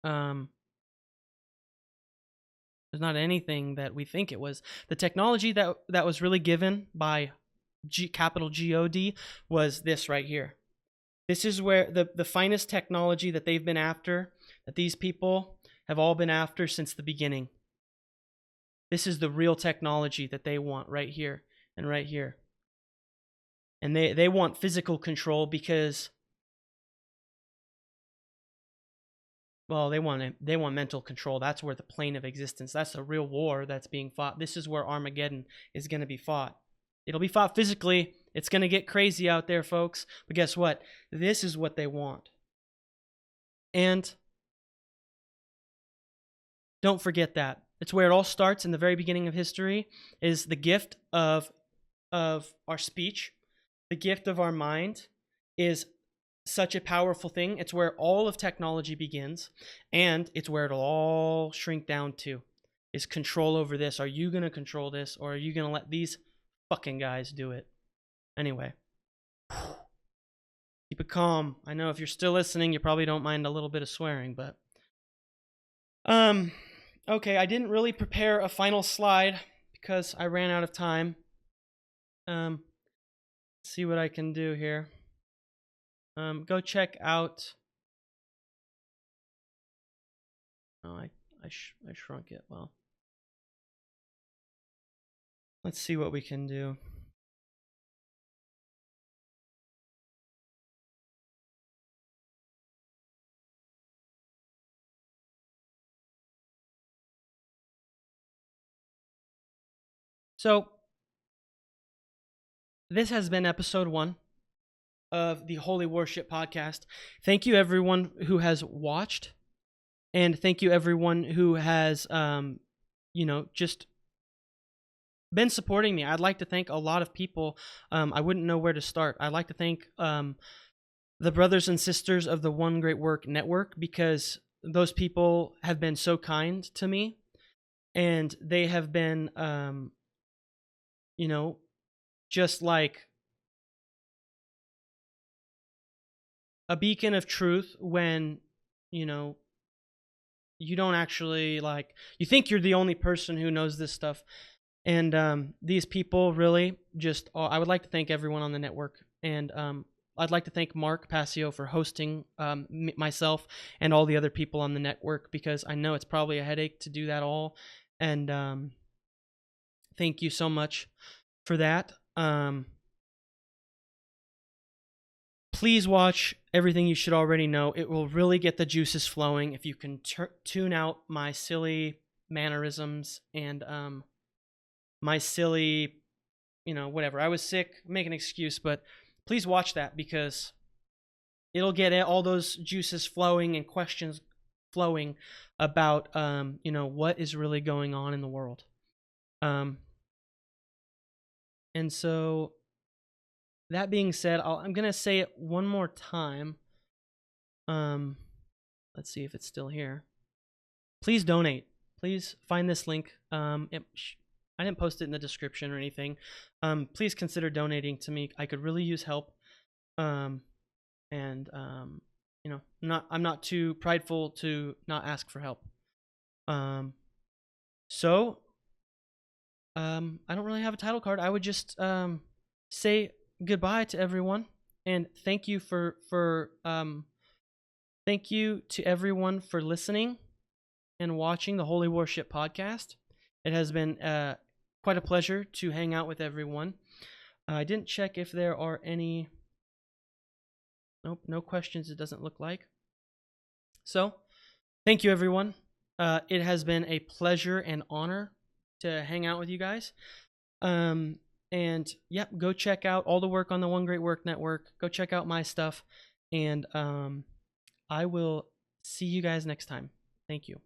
there's not anything that we think it was. The technology that was really given by capital G-O-D was this right here. This is where the finest technology that they've been after, that these people have all been after since the beginning. This is the real technology that they want right here and right here. And they want physical control because, well, they want mental control. That's where the plane of existence, that's the real war that's being fought. This is where Armageddon is going to be fought. It'll be fought physically. It's going to get crazy out there, folks. But guess what? This is what they want. And don't forget that. It's where it all starts in the very beginning of history, is the gift of our speech. The gift of our mind is such a powerful thing. It's where all of technology begins, and it's where it'll all shrink down to, is control over this. Are you going to control this, or are you going to let these fucking guys do it? Anyway, keep it calm. I know if you're still listening, you probably don't mind a little bit of swearing, but okay, I didn't really prepare a final slide because I ran out of time. Let's see what I can do here. Go check out. Oh, I shrunk it. Well, let's see what we can do. So this has been episode 1 of the Holy Warship podcast. Thank you everyone who has watched, and thank you everyone who has just been supporting me. I'd like to thank a lot of people. I wouldn't know where to start. I'd like to thank the brothers and sisters of the One Great Work Network, because those people have been so kind to me, and they have been just like a beacon of truth when you don't actually, like, you think you're the only person who knows this stuff. And these people really just, I would like to thank everyone on the network. And I'd like to thank Mark Passio for hosting myself and all the other people on the network, because I know it's probably a headache to do that all. And thank you so much for that. Please watch everything you should already know. It will really get the juices flowing if you can tune out my silly mannerisms and my silly, whatever. I was sick, make an excuse, but please watch that, because it'll get all those juices flowing and questions flowing about, what is really going on in the world. And so, that being said, I'm going to say it one more time. Let's see if it's still here. Please donate. Please find this link. I didn't post it in the description or anything. Please consider donating to me. I could really use help. I'm not too prideful to not ask for help. So I don't really have a title card. I would just say goodbye to everyone, and thank you thank you to everyone for listening and watching the Holy Warship podcast. It has been quite a pleasure to hang out with everyone. I didn't check if there are any. Nope, no questions, it doesn't look like. So, thank you everyone. It has been a pleasure and honor to hang out with you guys. And yeah, go check out all the work on the One Great Work Network. Go check out my stuff. And I will see you guys next time. Thank you.